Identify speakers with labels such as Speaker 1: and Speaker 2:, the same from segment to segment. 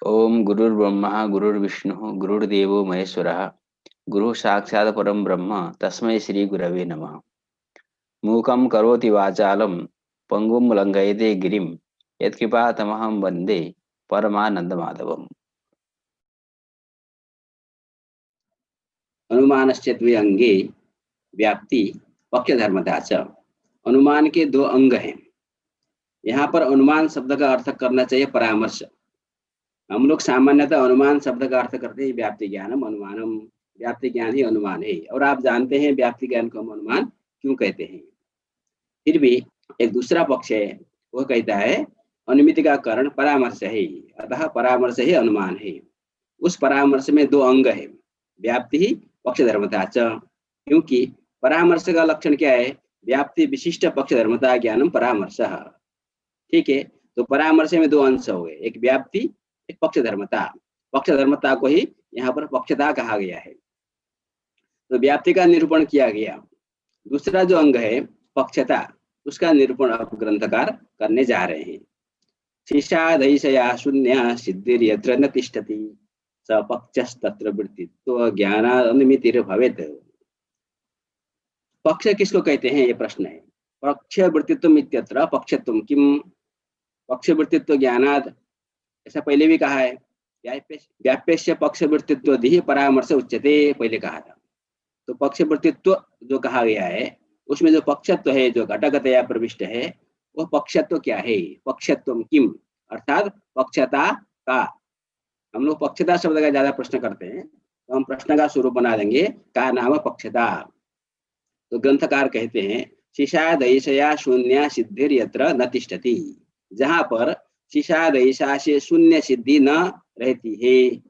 Speaker 1: ओम गुरुर्ब्रह्मा गुरुर्विष्णु गुरुर्देवो महेश्वरः गुरु साक्षात् परम ब्रह्म तस्मै श्री गुरवे नमः। मूकं करोति वाचालं पंगुं लंघयते गिरिं यत्कृपातमहं वन्दे परमानंदमाधवम्।
Speaker 2: अनुमानस्य द्वे अंगे व्याप्ति पक्ष धर्मता च। अनुमान के दो अंग हैं। यहाँ पर अनुमान शब्द का अर्थ करना चाहिए परामर्श। हम लोग सामान्यतः अनुमान शब्द का अर्थ करते हैं व्याप्ति ज्ञानम अनुमानम। व्याप्ति ज्ञान ही अनुमान है और आप जानते हैं व्याप्ति ज्ञान को हम अनुमान क्यों कहते हैं। फिर भी एक दूसरा पक्ष है, वह कहता है अनुमिति का कारण परामर्श है, अतः परामर्श ही अनुमान है। उस परामर्श में दो अंग है, व्याप्ति ही पक्ष धर्मता च। क्योंकि परामर्श का लक्षण क्या है? व्याप्ति विशिष्ट पक्ष धर्मता ज्ञानम परामर्श। ठीक है, तो परामर्श में दो अंश हो गए, एक व्याप्ति एक पक्ष धर्मता। पक्ष धर्मता को ही यहाँ पर पक्षता कहा गया है। तो व्याप्ति का निरूपण किया गया। दूसरा जो अंग है पक्षता, उसका निरूपण अब ग्रंथकार करने जा रहे हैं। शिशादैशया शून्य सिद्धिर यत्र न तिष्ठति स पक्षस्तत्र वृत्तित्व ज्ञानानुमितिर्भवेत्। पक्ष किसको कहते हैं, ये प्रश्न है। पक्ष वृत्तित्व इत्यत्र पक्षत्वं किम। पक्ष वृत्तित्व ज्ञानाद, ऐसा पहले भी कहा है। व्याप्यस्य पक्ष वृत्तित्व दी परामर्श उच्यते, पहले कहा था। तो पक्ष वृत्तित्व जो कहा गया है उसमें जो पक्षत्व है, जो घटकतया प्रविष्ट है, वह पक्षत्व क्या है? पक्षत्वं किम अर्थात पक्षता का। हम लोग पक्षता शब्द का ज्यादा प्रश्न करते हैं, तो हम प्रश्न का स्वरूप बना देंगे का नाम पक्षता। तो ग्रंथकार कहते हैं शिशादैशया शून्य सिद्धिर यत्र न तिष्ठति। जहां पर शिशादैशा से शून्य सिद्धि न रहती है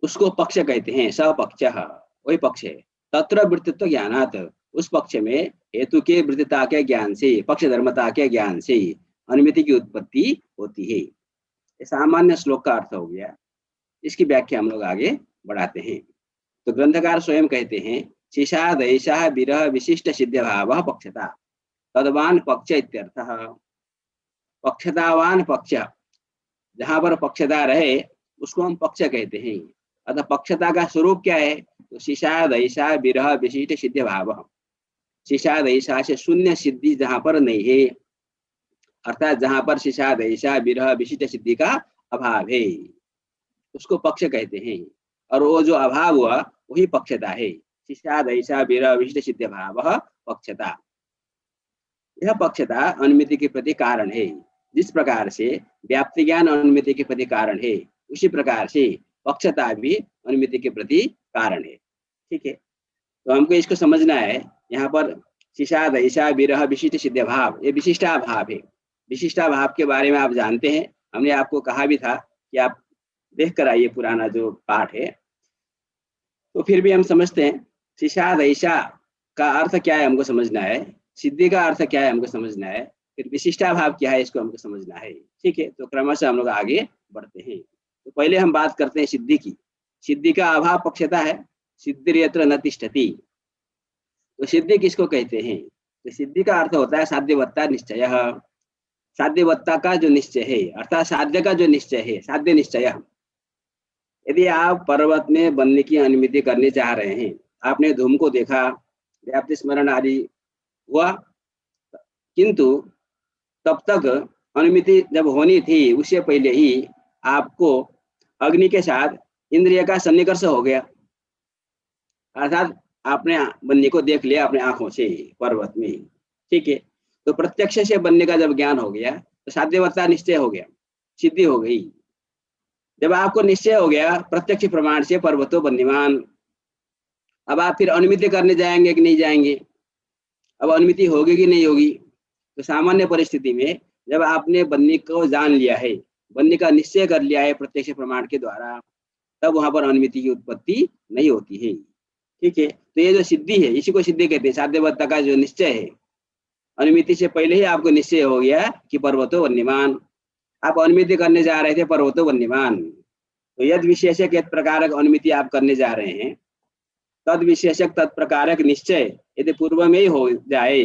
Speaker 2: उसको पक्ष कहते हैं। सपक्ष वही पक्ष है। तत्र वृत्तित्व ज्ञानात, उस पक्ष में हेतु के वृत्तिता के ज्ञान से, पक्ष धर्मता के ज्ञान से अनुमिति की उत्पत्ति होती है। ये सामान्य श्लोक का अर्थ हो गया। इसकी व्याख्या हम लोग आगे बढ़ाते हैं। तो ग्रंथकार स्वयं कहते हैं शिशादैशा विरह विशिष्ट सिद्ध भाव पक्षता तदवान पक्ष इत्यर्थः। पक्षतावान पक्ष, जहां पर पक्षता रहे उसको हम पक्ष कहते हैं। अतः पक्षता का स्वरूप क्या है? तो शिशादैशा विरह विशिष्ट सिद्ध भाव। शिशादैशा से शून्य सिद्धि जहां पर नहीं है, अर्थात जहां पर शिशादैशा विरह विशिष्ट सिद्धि का अभाव है, उसको पक्ष कहते हैं। और वो जो अभाव हुआ वही पक्षता है। शिशादैशा विरह विशिष्ट सिद्ध भाव पक्षता। यह पक्षता अनुमिति के प्रति कारण है। जिस प्रकार से व्याप्ति ज्ञान अनुमिति के प्रति कारण है, उसी प्रकार से पक्षता भी अनुमिति के प्रति कारण है। ठीक है, तो हमको इसको समझना है। यहाँ पर शिशादैशा विरह विशिष्ट सिद्ध भाव, ये विशिष्टा भाव है। विशिष्टा भाव के बारे में आप जानते हैं, हमने आपको कहा भी था कि आप देख कर आइए पुराना जो पाठ है। तो फिर भी हम समझते हैं शिशादैशा का अर्थ क्या है, हमको समझना है। सिद्धि का अर्थ क्या है, हमको समझना है। फिर विशिष्टा भाव क्या है, इसको हमको समझना है। ठीक है, तो क्रमशः हम लोग आगे बढ़ते हैं। तो पहले हम बात करते हैं सिद्धि की। सिद्धि का अभाव पक्षता है। सिद्धि यत्र न तिष्ठति। तो सिद्धि किसको कहते हैं? तो सिद्धि का अर्थ होता है साध्यवत्ता निश्चय। साध्यवत्ता का जो निश्चय है, अर्थात साध्य का जो निश्चय है, साध्य निश्चय। यदि आप पर्वत में बनने की अनुमति करने चाह रहे हैं, आपने धूम को देखा, व्याप्ति स्मरण आदि हुआ, किंतु तब तक अनुमति जब होनी थी उससे पहले ही आपको अग्नि के साथ इंद्रिय का सन्निकर्ष हो गया। अर्थात आपने बनने को देख लिया अपने आंखों से पर्वत में। ठीक है, तो प्रत्यक्ष से बनने का जब ज्ञान हो गया तो साध्यवत्ता निश्चय हो गया, सिद्धि हो गई। जब आपको निश्चय हो गया प्रत्यक्ष प्रमाण से पर्वतो बन्यमान, अब आप फिर अनुमिति करने जाएंगे कि नहीं जाएंगे? अब अनुमिति होगी कि नहीं होगी? तो सामान्य परिस्थिति में जब आपने बन्नी को जान लिया है, बन्नी का निश्चय कर लिया है प्रत्यक्ष प्रमाण के द्वारा, तब वहां पर अनुमिति की उत्पत्ति नहीं होती है। ठीक है, तो ये जो सिद्धि है इसी को सिद्धि कहते हैं। साध्यवत्ता का जो निश्चय है, अनुमिति से पहले ही आपको निश्चय हो गया कि पर्वतो वन्यमान। आप अनुमिति करने जा रहे थे पर्वतो वन्यमान, तो यद विशेषक यद प्रकारक अनुमिति आप करने जा रहे हैं, तद विशेषक तत्प्रकारक निश्चय यदि पूर्व में ही हो जाए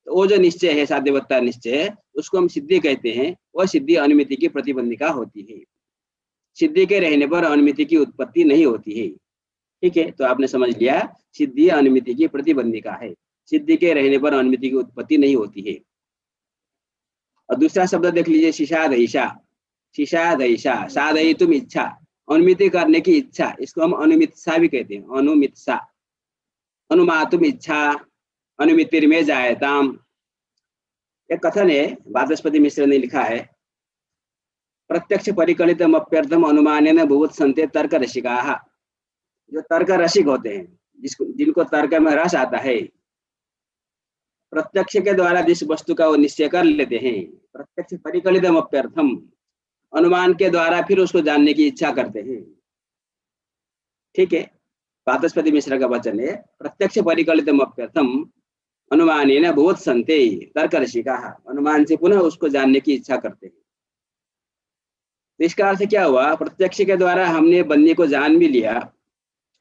Speaker 2: तो वो जो निश्चय है, साध्यवत्ता निश्चय, उसको हम सिद्धि कहते हैं। वह सिद्धि अनुमिति की प्रतिबंधिका होती है। सिद्धि के रहने पर अनुमिति की उत्पत्ति नहीं होती है। ठीक है, तो आपने समझ लिया, सिद्धि अनुमिति की प्रतिबंधिका है। सिद्धि के रहने पर अनुमिति की उत्पत्ति नहीं होती है। और दूसरा शब्द देख लीजिए, शिशादईशा। शिशादईशा, साधयितुम इच्छा, अनुमिति करने की इच्छा, इसको हम अनुमित्सा भी कहते हैं। अनुमित्सा, अनुमातुम इच्छा, अनुमितिर्मे जायताम। एक कथन है, वाचस्पति मिश्र ने लिखा है, प्रत्यक्ष परिकलितम अप्यर्थम अनुमानेन भूत संते तर्क रसिकाः। जो तर्क रसिक होते हैं, जिनको तर्क में रस आता है, प्रत्यक्ष के द्वारा जिस वस्तु का वो निश्चय कर लेते हैं, प्रत्यक्ष परिकलितम अप्यर्थम, अनुमान के द्वारा फिर उसको जानने की इच्छा करते हैं। ठीक है, वाचस्पति मिश्र का वचन है, प्रत्यक्ष परिकलितम अप्यर्थम अनुमानेन भूत संते तर्क रसिकाः। अनुमान से पुनः उसको जानने की इच्छा करते हैं। तो इसका अर्थ क्या हुआ, प्रत्यक्ष के द्वारा हमने बन्नी को जान भी लिया,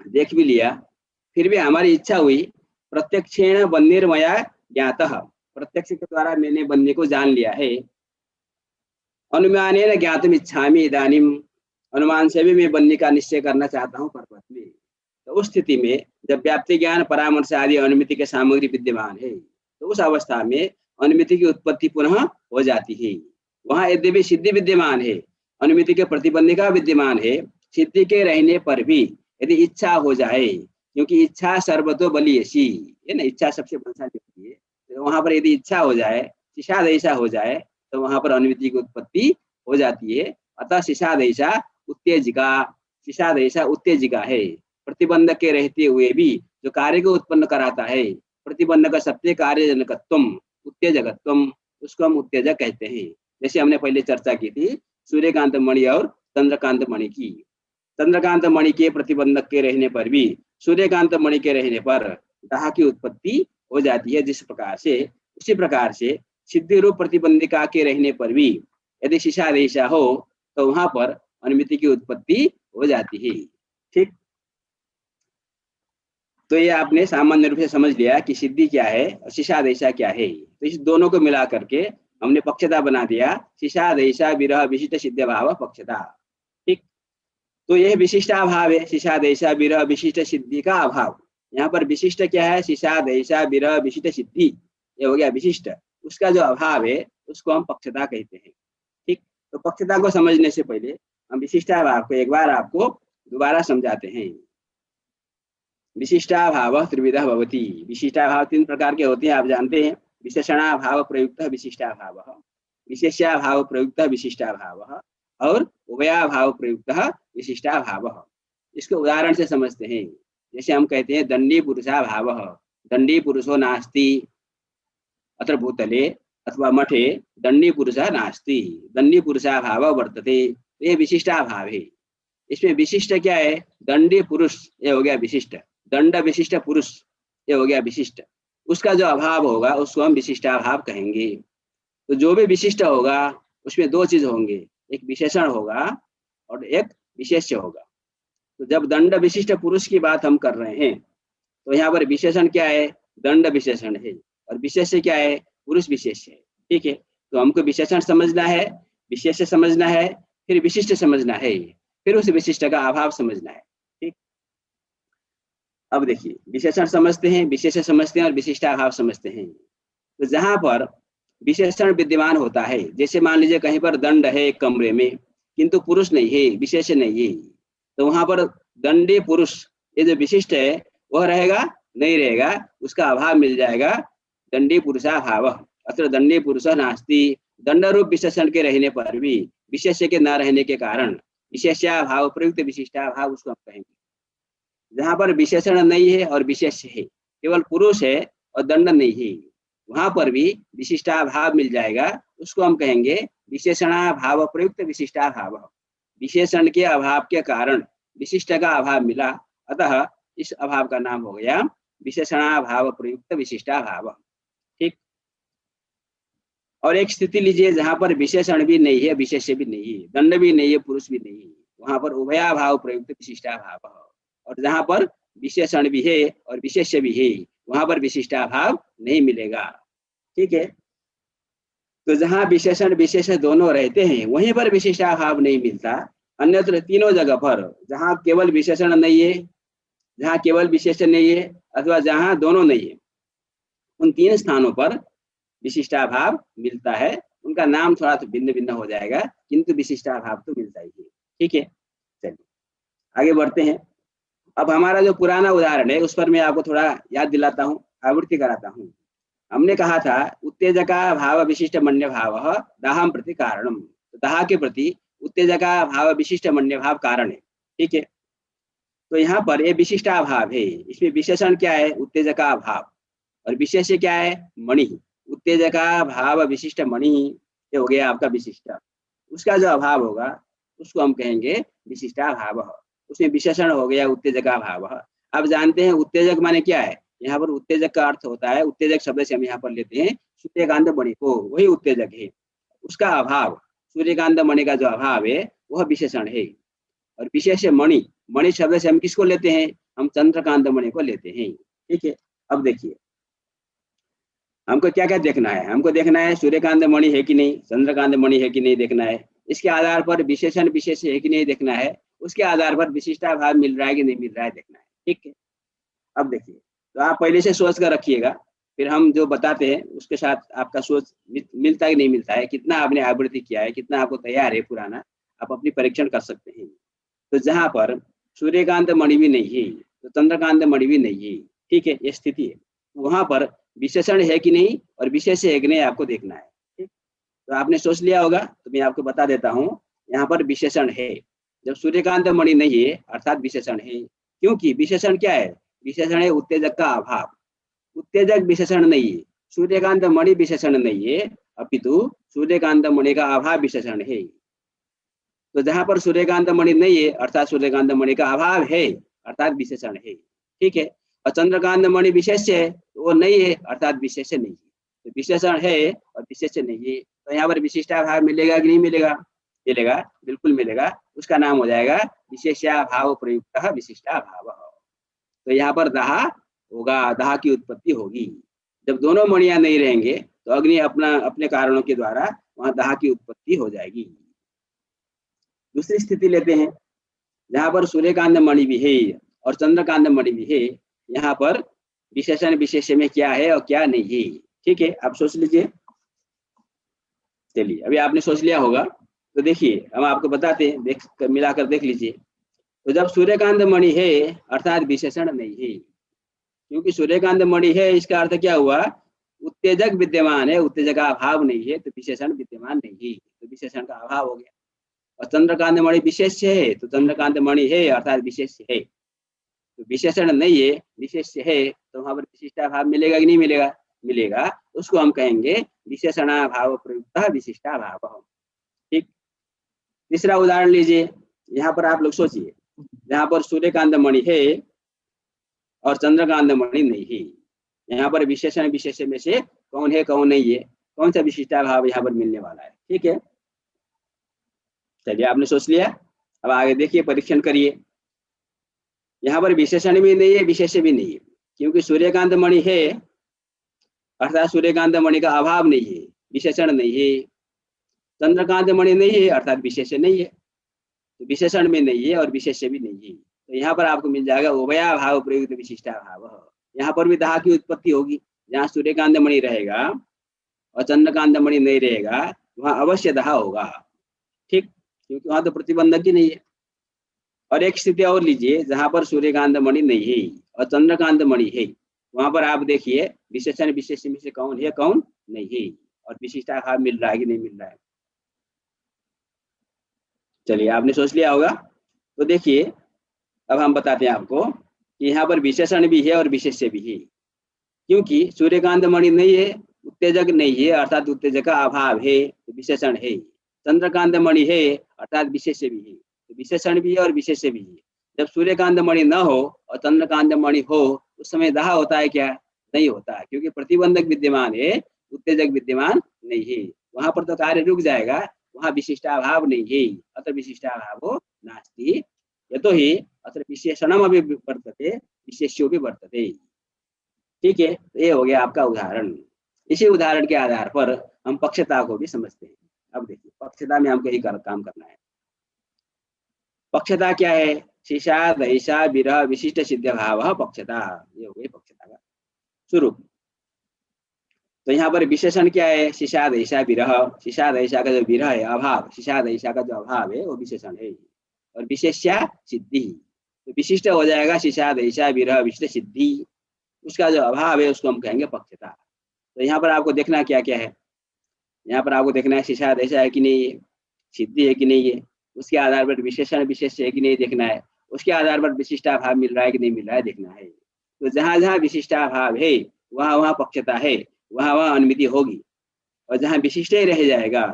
Speaker 2: देख भी लिया, फिर भी हमारी इच्छा हुई, प्रत्यक्षेण बन्निर्मया ज्ञातः, प्रत्यक्ष के द्वारा मैंने बन्नी को जान लिया है, अनुमानेन ज्ञातुम इच्छामि इदानीम, अनुमान से भी मैं बन्नी का निश्चय करना चाहता हूँ पर्वत में। तो उस स्थिति में जब व्याप्ति ज्ञान परामर्श आदि अनुमिति के सामग्री विद्यमान है, तो उस अवस्था में अनुमिति की उत्पत्ति पुनः हो जाती है। वहां यद्यपि सिद्धि विद्यमान है, अनुमिति के प्रतिबंधिका विद्यमान है, सिद्धि के रहने पर भी यदि इच्छा हो जाए, क्योंकि इच्छा सर्वतो बलियसी है ना, इच्छा सबसे बलशाली होती है, तो वहां पर यदि इच्छा हो जाए, शिशादईशा हो जाए, तो वहां पर अनुमिति की उत्पत्ति हो जाती है। अतः शिशादईशा उत्तेजिका, शिशादईशा उत्तेजिका है, प्रतिबंधक के रहते हुए भी जो कार्य को उत्पन्न कराता है, प्रतिबंधक सत्य कार्यजनकत्वम उत्तेजकत्वम, उसको हम उत्तेजक कहते हैं। जैसे हमने पहले चर्चा की थी सूर्यकांत मणि और चंद्रकांत मणि की। चंद्रकांत मणि के प्रतिबंधक के रहने पर भी सूर्यकांत मणि के रहने पर दाह की उत्पत्ति हो जाती है। जिस प्रकार से, उसी प्रकार से सिद्धि रूप प्रतिबंधिका के रहने पर भी यदि शिशादेशा हो, तो वहां पर अनुमिति की उत्पत्ति हो जाती है। ठीक, तो ये आपने सामान्य रूप से समझ लिया कि सिद्धि क्या है और शिशादेशा क्या है। तो इस दोनों को मिला करके हमने पक्षता बना दिया, शिशादेशा विरह विशिष्ट सिद्ध भाव पक्षता। ठीक, तो यह विशिष्टाभाव है, शिशादेशा विरह विशिष्ट सिद्धि का अभाव। यहाँ पर विशिष्ट क्या है, शिशादेशा विरह विशिष्ट सिद्धि, ये हो गया विशिष्ट, उसका जो अभाव है उसको हम पक्षता कहते हैं। ठीक, तो पक्षता को समझने से पहले हम विशिष्टाभाव को एक बार आपको दोबारा समझाते हैं। विशिष्टाभाव त्रिविधा भवति, विशिष्टाभाव तीन प्रकार के होते हैं, आप जानते हैं। विशेषणाभाव प्रयुक्त विशिष्टाभाव, विशेष्याभाव प्रयुक्त विशिष्टाभाव और उभयाभाव प्रयुक्त विशिष्टाभाव। इसको उदाहरण से समझते हैं। जैसे हम कहते हैं दंडी पुरुषाभाव, दंडी पुरुषो नास्ति अत्र भूतले अथवा मठे, दंडी पुरुषा नास्ति, दंडी पुरुषाभाव वर्तते, यह विशिष्टाभाव है। इसमें विशिष्ट क्या है, दंडी पुरुष, ये हो गया विशिष्ट, दंड विशिष्ट पुरुष, ये हो गया विशिष्ट। उसका जो अभाव होगा उसको हम विशिष्टाभाव कहेंगे। तो जो भी विशिष्ट होगा उसमें दो चीज होंगे, एक विशेषण होगा और एक विशेष्य होगा। तो जब दंड विशिष्ट पुरुष की बात हम कर रहे हैं, तो यहाँ पर विशेषण क्या है, दंड विशेषण है, और विशेष्य क्या है, पुरुष विशेष्य है। ठीक है, तो हमको विशेषण समझना है, विशेष्य समझना है, फिर विशिष्ट समझना है, फिर उस विशिष्ट का अभाव समझना है। ठीक, अब देखिए, विशेषण समझते हैं, विशेष्य समझते हैं और विशिष्टाभाव समझते हैं। तो जहां पर विशेषण विद्यमान होता है, जैसे मान लीजिए कहीं पर दंड है एक कमरे में, किंतु पुरुष नहीं है, विशेष्य नहीं है, तो वहां पर दंडी पुरुष, ये जो विशिष्ट है वह रहेगा नहीं रहेगा, उसका अभाव मिल जाएगा, दंडी पुरुषाभाव। अत्र दंडी पुरुष नास्ति, दंड रूप विशेषण के रहने पर भी विशेष्य के न रहने के कारण विशेष्याभाव प्रयुक्त विशिष्टाभाव उसको हम कहेंगे। जहां पर विशेषण नहीं है और विशेष्य है, केवल पुरुष है और दंड नहीं है, वहां पर भी विशिष्टाभाव मिल जाएगा, उसको हम कहेंगे विशेषणाभाव प्रयुक्त विशिष्टाभाव। विशेषण के अभाव के कारण विशिष्ट का अभाव मिला, अतः इस अभाव का नाम हो गया विशेषणाभाव प्रयुक्त विशिष्टाभाव। ठीक, और एक स्थिति लीजिए जहां पर विशेषण भी नहीं है, विशेष्य भी नहीं है, दंड भी नहीं है, पुरुष भी नहीं है, वहां पर उभयाभाव प्रयुक्त विशिष्टाभाव। और जहां पर विशेषण भी है और विशेष्य भी है, वहां पर विशिष्टाभाव नहीं मिलेगा। ठीक है। तो जहाँ विशेषण विशेष दोनों रहते हैं वहीं पर विशिष्टाभाव नहीं मिलता। अन्यत्र तीनों जगह पर जहाँ केवल विशेषण नहीं है, जहाँ केवल विशेषण नहीं है, अथवा जहाँ दोनों नहीं है, उन तीन स्थानों पर विशिष्टाभाव मिलता है। उनका नाम थोड़ा तो भिन्न भिन्न हो जाएगा, किंतु विशिष्टाभाव तो मिलता ही है। ठीक है, चलिए आगे बढ़ते हैं। अब हमारा जो पुराना उदाहरण है उस पर मैं आपको थोड़ा याद दिलाता हूँ, आवृत्ति कराता हूँ। हमने कहा था उत्तेजका भाव विशिष्ट मन्य भाव दाहम प्रति कारणम। तो दाह के प्रति उत्तेजका भाव विशिष्ट मन्य भाव कारण है। ठीक है, तो यहाँ पर ये विशिष्टाभाव है। इसमें विशेषण क्या है? उत्तेजका भाव, और विशेष्य क्या है? मणि। उत्तेजका भाव विशिष्ट मणि, ये हो गया आपका विशिष्ट। उसका जो अभाव होगा उसको हम कहेंगे विशिष्टाभाव। उसमें विशेषण हो गया उत्तेजका भाव। अब जानते हैं उत्तेजक माने क्या है। यहाँ पर उत्तेजक का अर्थ होता है, उत्तेजक शब्द से हम यहाँ पर लेते हैं सूर्यकांत मणि को, वही उत्तेजक है। उसका अभाव, सूर्यकांत मणि का जो अभाव है वह विशेषण है। और विशेष मणि, मणि शब्द से हम किसको लेते हैं? हम चंद्रकांत मणि को लेते हैं। ठीक है, अब देखिए हमको क्या क्या देखना है। हमको देखना है सूर्यकांत मणि है कि नहीं, चंद्रकांत मणि है कि नहीं देखना है। इसके आधार पर विशेषण विशेष है कि नहीं देखना है। उसके आधार पर विशिष्टाभाव मिल रहा है कि नहीं मिल रहा है देखना है। ठीक है, अब देखिए, तो आप पहले से सोच कर रखिएगा, फिर हम जो बताते हैं उसके साथ आपका सोच मिलता है कि नहीं मिलता है, कितना आपने आवृत्ति किया है, कितना आपको तैयार है पुराना, आप अपनी परीक्षण कर सकते हैं। तो जहाँ पर सूर्यकांत मणि भी नहीं है तो चंद्रकांत मणि भी नहीं है, ठीक है, ये स्थिति है। वहां पर विशेषण है कि नहीं और विशेष है कि नहीं आपको देखना है। ठीक, तो आपने सोच लिया होगा, तो मैं आपको बता देता हूँ। यहाँ पर विशेषण है। जब सूर्यकांत मणि नहीं है अर्थात विशेषण है, क्योंकि विशेषण क्या है? विशेषण है उत्तेजक का अभाव। उत्तेजक विशेषण नहीं है, सूर्यकांत मणि विशेषण नहीं है, अपितु सूर्यकांत मणि का अभाव विशेषण है। तो जहां पर सूर्यकांत मणि नहीं है अर्थात सूर्यकांत मणि का अभाव है अर्थात विशेषण है। ठीक है, और चंद्रकांत मणि विशेष है तो वो नहीं है अर्थात विशेष नहीं है। तो विशेषण है और विशेष नहीं है, तो यहाँ पर विशिष्टाभाव मिलेगा कि नहीं मिलेगा? मिलेगा, बिल्कुल मिलेगा। उसका नाम हो जाएगा विशेष्याभाव प्रयुक्त विशिष्टाभाव। तो यहाँ पर दाह होगा, दाह की उत्पत्ति होगी। जब दोनों मणियां नहीं रहेंगे तो अग्नि अपने कारणों के द्वारा वहां दाह की उत्पत्ति हो जाएगी। दूसरी स्थिति लेते हैं जहां पर सूर्यकांत मणि भी है और चंद्रकांत मणि भी है। यहाँ पर विशेषण विशेष में क्या है और क्या नहीं है। ठीक है, आप सोच लीजिए। चलिए अभी आपने सोच लिया होगा, तो देखिए हम आपको बताते हैं, मिलाकर देख लीजिए। तो जब सूर्यकांत मणि है अर्थात विशेषण नहीं है, क्योंकि सूर्यकांत मणि है इसका अर्थ क्या हुआ? उत्तेजक विद्यमान है, उत्तेजक का अभाव नहीं है, तो विशेषण विद्यमान नहीं है, तो विशेषण का अभाव हो गया। और चंद्रकांत मणि विशेष है, तो चंद्रकांत मणि है अर्थात विशेष है। तो विशेषण नहीं है, विशेष है, तो वहां पर विशिष्टाभाव मिलेगा कि नहीं मिलेगा? मिलेगा। उसको हम कहेंगे विशेषणाभाव प्रयुक्त विशिष्टाभाव। ठीक, तीसरा उदाहरण लीजिए। यहाँ पर आप लोग सोचिए, जहाँ पर सूर्यकांत मणि है और चंद्रकांत मणि नहीं है, यहाँ पर विशेषण विशेष में से कौन है कौन नहीं है, कौन सा विशिष्टाभाव यहाँ पर मिलने वाला है? ठीक है, चलिए आपने सोच लिया, अब आगे देखिए, परीक्षण करिए। यहाँ पर विशेषण भी नहीं है, विशेष भी नहीं है, क्योंकि सूर्यकांत मणि है अर्थात सूर्यकांत मणि का अभाव नहीं है, विशेषण नहीं है। चंद्रकांत मणि नहीं है अर्थात विशेष नहीं है, तो विशेषण में नहीं है और विशेष भी नहीं है। तो यहाँ पर आपको मिल जाएगा उभयाभाव प्रयुक्त विशिष्टाभाव। यहाँ पर भी दाह की उत्पत्ति होगी। जहाँ सूर्यकांत मणि रहेगा और चंद्रकांत मणि नहीं रहेगा वहाँ अवश्य दाह होगा। ठीक, क्योंकि वहां तो प्रतिबंधक ही नहीं है। और एक स्थिति और लीजिए, जहां पर सूर्यकांत मणि नहीं है और चंद्रकांत मणि है, वहां पर आप देखिए विशेषण विशेष में से कौन है कौन नहीं है, और विशिष्टाभाव मिल रहा है कि नहीं मिल रहा है। चलिए आपने सोच लिया होगा, तो देखिए अब हम बताते हैं आपको कि यहाँ पर विशेषण भी है और विशेष्य भी है। क्योंकि सूर्यकांत मणि नहीं है, उत्तेजक नहीं है अर्थात उत्तेजक का अभाव है, तो विशेषण है। चंद्रकांत मणि है अर्थात विशेष्य भी है, तो विशेषण भी है और विशेष्य भी है। जब सूर्यकांत मणि न हो और चंद्रकांत मणि हो उस समय दाह होता है क्या? नहीं होता, क्योंकि प्रतिबंधक विद्यमान है, उत्तेजक विद्यमान नहीं है। वहां पर तो कार्य रुक जाएगा, वहां विशिष्टाभाव नहीं है, अत्र विशिष्टाभावो नास्ति यतोहि अत्र विशेषणमपि वर्तते विशेष्यो भी वर्तते। ठीक है, तो ये हो गया आपका उदाहरण। इसी उदाहरण के आधार पर हम पक्षता को भी समझते हैं। अब देखिए पक्षता में हमको यही काम करना है। पक्षता क्या है? शीशाद ऐसा विरह विशिष्ट सिद्ध भाव पक्षता, ये हो गई पक्षता का स्वरूप। तो यहाँ पर विशेषण क्या है? शीशाद ऐसा विरह, शीशाद ऐसा का जो विरह है अभाव, शीशाद ऐसा का जो अभाव है वो विशेषण है। और विशेष्या सिद्धि, तो विशिष्ट हो जाएगा शीशाद ऐसा विरह विशिष्ट सिद्धि, उसका जो अभाव है उसको हम कहेंगे पक्षता। तो यहाँ पर आपको देखना क्या क्या है, यहाँ पर आपको देखना है शीशाद ऐसा है कि नहीं है, सिद्धि है कि नहीं है, उसके आधार पर विशेषण विशेष है कि नहीं देखना है, उसके आधार पर विशिष्टाभाव मिल रहा है कि नहीं मिल रहा है देखना है। तो जहाँ जहाँ विशिष्टाभाव है वहाँ वहाँ पक्षता है, वहाँ वहाँ अनुमिति होगी। और जहाँ विशिष्ट ही रह जाएगा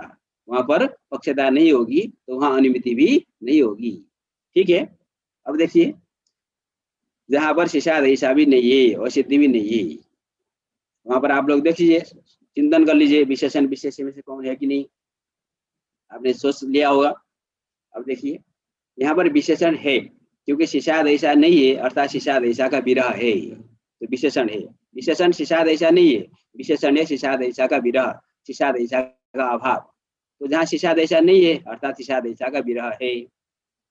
Speaker 2: वहाँ पर पक्षता नहीं होगी, तो वहाँ अनुमिति भी नहीं होगी। ठीक है। अब देखिए जहाँ पर शीशाद ऐसा भी नहीं है और सिद्धि भी नहीं है, वहाँ पर आप लोग देख लीजिए, चिंतन कर लीजिए विशेषण विशेष में से कौन है कि नहीं, आपने सोच लिया होगा। अब देखिए यहाँ पर विशेषण है, क्योंकि शीशाद ऐसा नहीं है अर्थात शीशाद ऐसा का विरह है, तो विशेषण है। विशेषण शीशाद ऐसा नहीं है, विशेषण है शीशाद ऐसा का विरह, शीशाद ऐसा का अभाव। तो जहाँ शीशाद ऐसा नहीं है अर्थात शीशाद ऐसा का विरह है,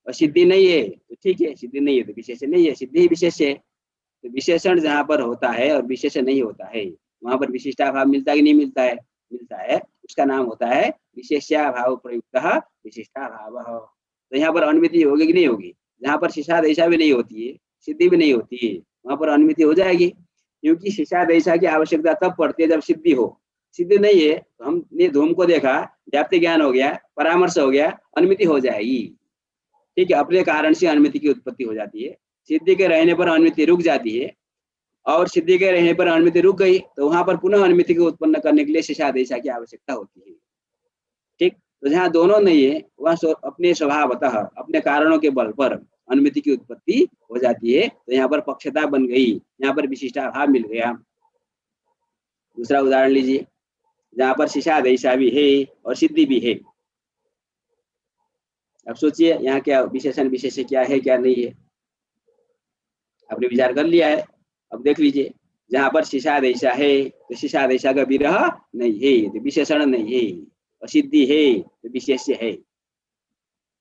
Speaker 2: और सिद्धि नहीं है तो ठीक है, सिद्धि नहीं है तो विशेषण नहीं है, सिद्धि ही विशेष है। तो विशेषण जहाँ पर होता है और विशेषण नहीं होता है वहाँ पर विशिष्टाभाव मिलता है कि नहीं मिलता है? मिलता है, उसका नाम होता है विशेष्याभाव प्रयुक्त विशिष्टाभाव। तो यहाँ पर अनुमिति होगी कि नहीं होगी? जहाँ पर शीशाद ऐसा भी नहीं होती है, सिद्धि भी नहीं होती है, वहाँ पर अनुमिति हो जाएगी, क्योंकि शीशाद ऐसा की आवश्यकता तब पड़ती है जब सिद्धि हो। सिद्धि नहीं है तो हमने धूम को देखा, व्याप्ति ज्ञान हो गया, परामर्श हो गया, अनुमिति हो जाएगी। ठीक है, अपने कारण से अनुमिति की उत्पत्ति हो जाती है। सिद्धि के रहने पर अनुमिति रुक जाती है, और सिद्धि के रहने पर अनुमिति रुक गई तो वहां पर पुनः अनुमिति को उत्पन्न करने के लिए शीशाद ऐसा की आवश्यकता होती है। ठीक, तो जहाँ दोनों नहीं है वहाँ अपने स्वभावतः अपने कारणों के बल पर अनुमिति की उत्पत्ति हो जाती है, तो यहाँ पर पक्षता बन गई, यहाँ पर विशिष्टाभाव मिल गया। दूसरा उदाहरण लीजिए, जहाँ पर शीशाद ऐसा भी है और सिद्धि भी है। अब सोचिए यहाँ क्या विशेषण विशेष क्या है क्या नहीं है, आपने विचार कर लिया है। अब देख लीजिए, जहाँ पर शीशाद ऐसा है तो शीशाद ऐसा का विरह नहीं है तो विशेषण नहीं है, और सिद्धि है तो विशेष्य है।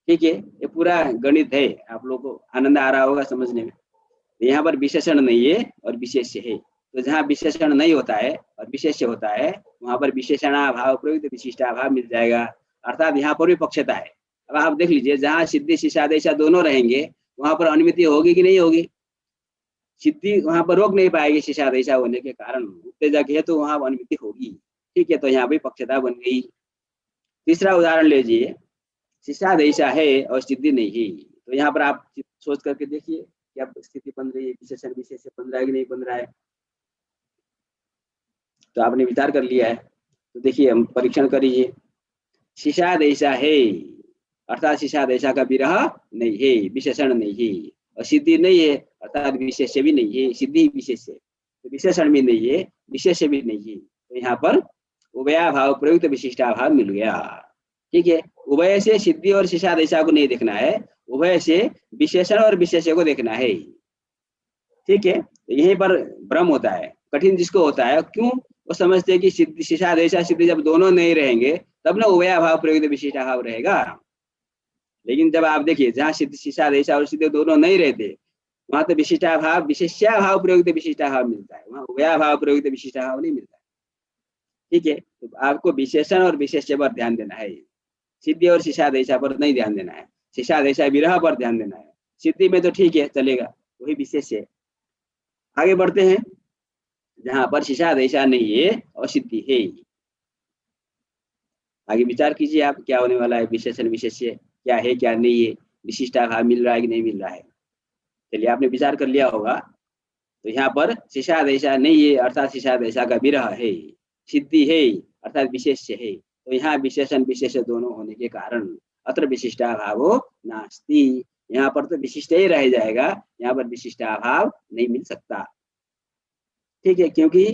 Speaker 2: ठीक है, ये पूरा गणित है, आप लोगों को आनंद आ रहा होगा समझने में। तो यहाँ पर विशेषण नहीं है और विशेष्य है, तो जहाँ विशेषण नहीं होता है और विशेष्य होता है वहाँ पर विशेषणाभाव प्रयुक्त विशिष्टाभाव मिल जाएगा, अर्थात यहाँ पर भी पक्षता है। अब आप देख लीजिए, जहाँ सिद्धि शीशाद ऐसा दोनों रहेंगे वहाँ पर अनुमिति होगी कि नहीं होगी? सिद्धि वहां पर रोक नहीं पाएगी शीशाद ऐसा होने के कारण, उत्तेजक है तो वहां अनुमिति होगी। ठीक है, तो यहाँ भी पक्षता बन गई। तीसरा उदाहरण लीजिए, शीशाद ऐसा है और सिद्धि नहीं है, तो यहाँ पर आप सोच करके देखिए क्या स्थिति बन रही है, विशेषण विशेष बन रहा है कि नहीं बन रहा है। तो आपने विचार कर लिया है, तो देखिए हम परीक्षण करिए। शीशाद ऐसा है अर्थात शीशाद ऐसा का विरह नहीं है, विशेषण नहीं है, और सिद्धि नहीं है अर्थात विशेष्य भी नहीं है, सिद्धि विशेष है तो विशेषण भी नहीं है, विशेष्य भी नहीं है, तो यहाँ पर उभयाभाव प्रयुक्त विशिष्टाभाव मिल गया। ठीक है, उभय से सिद्धि और शीशाद ऐसा को नहीं देखना है, उभय से विशेषण और विशेष्य को देखना है। ठीक है, तो यहीं पर भ्रम होता है, कठिन जिसको होता है, क्यों? वो समझते हैं कि सिद्धि शीशाद ऐसा सिद्धि जब दोनों नहीं रहेंगे तब ना उभयाभाव प्रयुक्त विशिष्टाभाव रहेगा। लेकिन जब आप देखिए जहाँ सिद्धि शीशाद ऐसा और सिद्धि दोनों नहीं रहते वहां तो विशिष्टाभाव विशेष्याभाव प्रयुक्त विशिष्टाभाव मिलता है, वहाँ उभयाभाव प्रयुक्त विशिष्टाभाव नहीं मिलता है। ठीक है, तो आपको विशेषण और विशेष्य पर ध्यान देना है, सिद्धि और शीशाद ऐसा पर नहीं ध्यान देना है, शीशाद ऐसा विरह पर ध्यान देना है। सिद्धि में तो ठीक है चलेगा, वही विशेष है। आगे बढ़ते हैं, जहाँ पर शीशाद ऐसा नहीं है और सिद्धि है, आगे विचार कीजिए आप क्या होने वाला है, विशेषण विशेष्य क्या है क्या नहीं है, विशिष्टाभाव मिल रहा है कि नहीं मिल रहा है। चलिए आपने विचार कर लिया होगा। तो यहाँ पर शीशाद ऐसा नहीं है अर्थात शीशाद ऐसा का विरह है, सिद्धि है अर्थात विशेष्य है, तो यहाँ विशेषण विशेष दोनों होने के कारण अत्र विशिष्टाभावो नास्ति, यहाँ पर तो विशिष्ट ही रह जाएगा, यहाँ पर विशिष्टाभाव नहीं मिल सकता। ठीक है, क्योंकि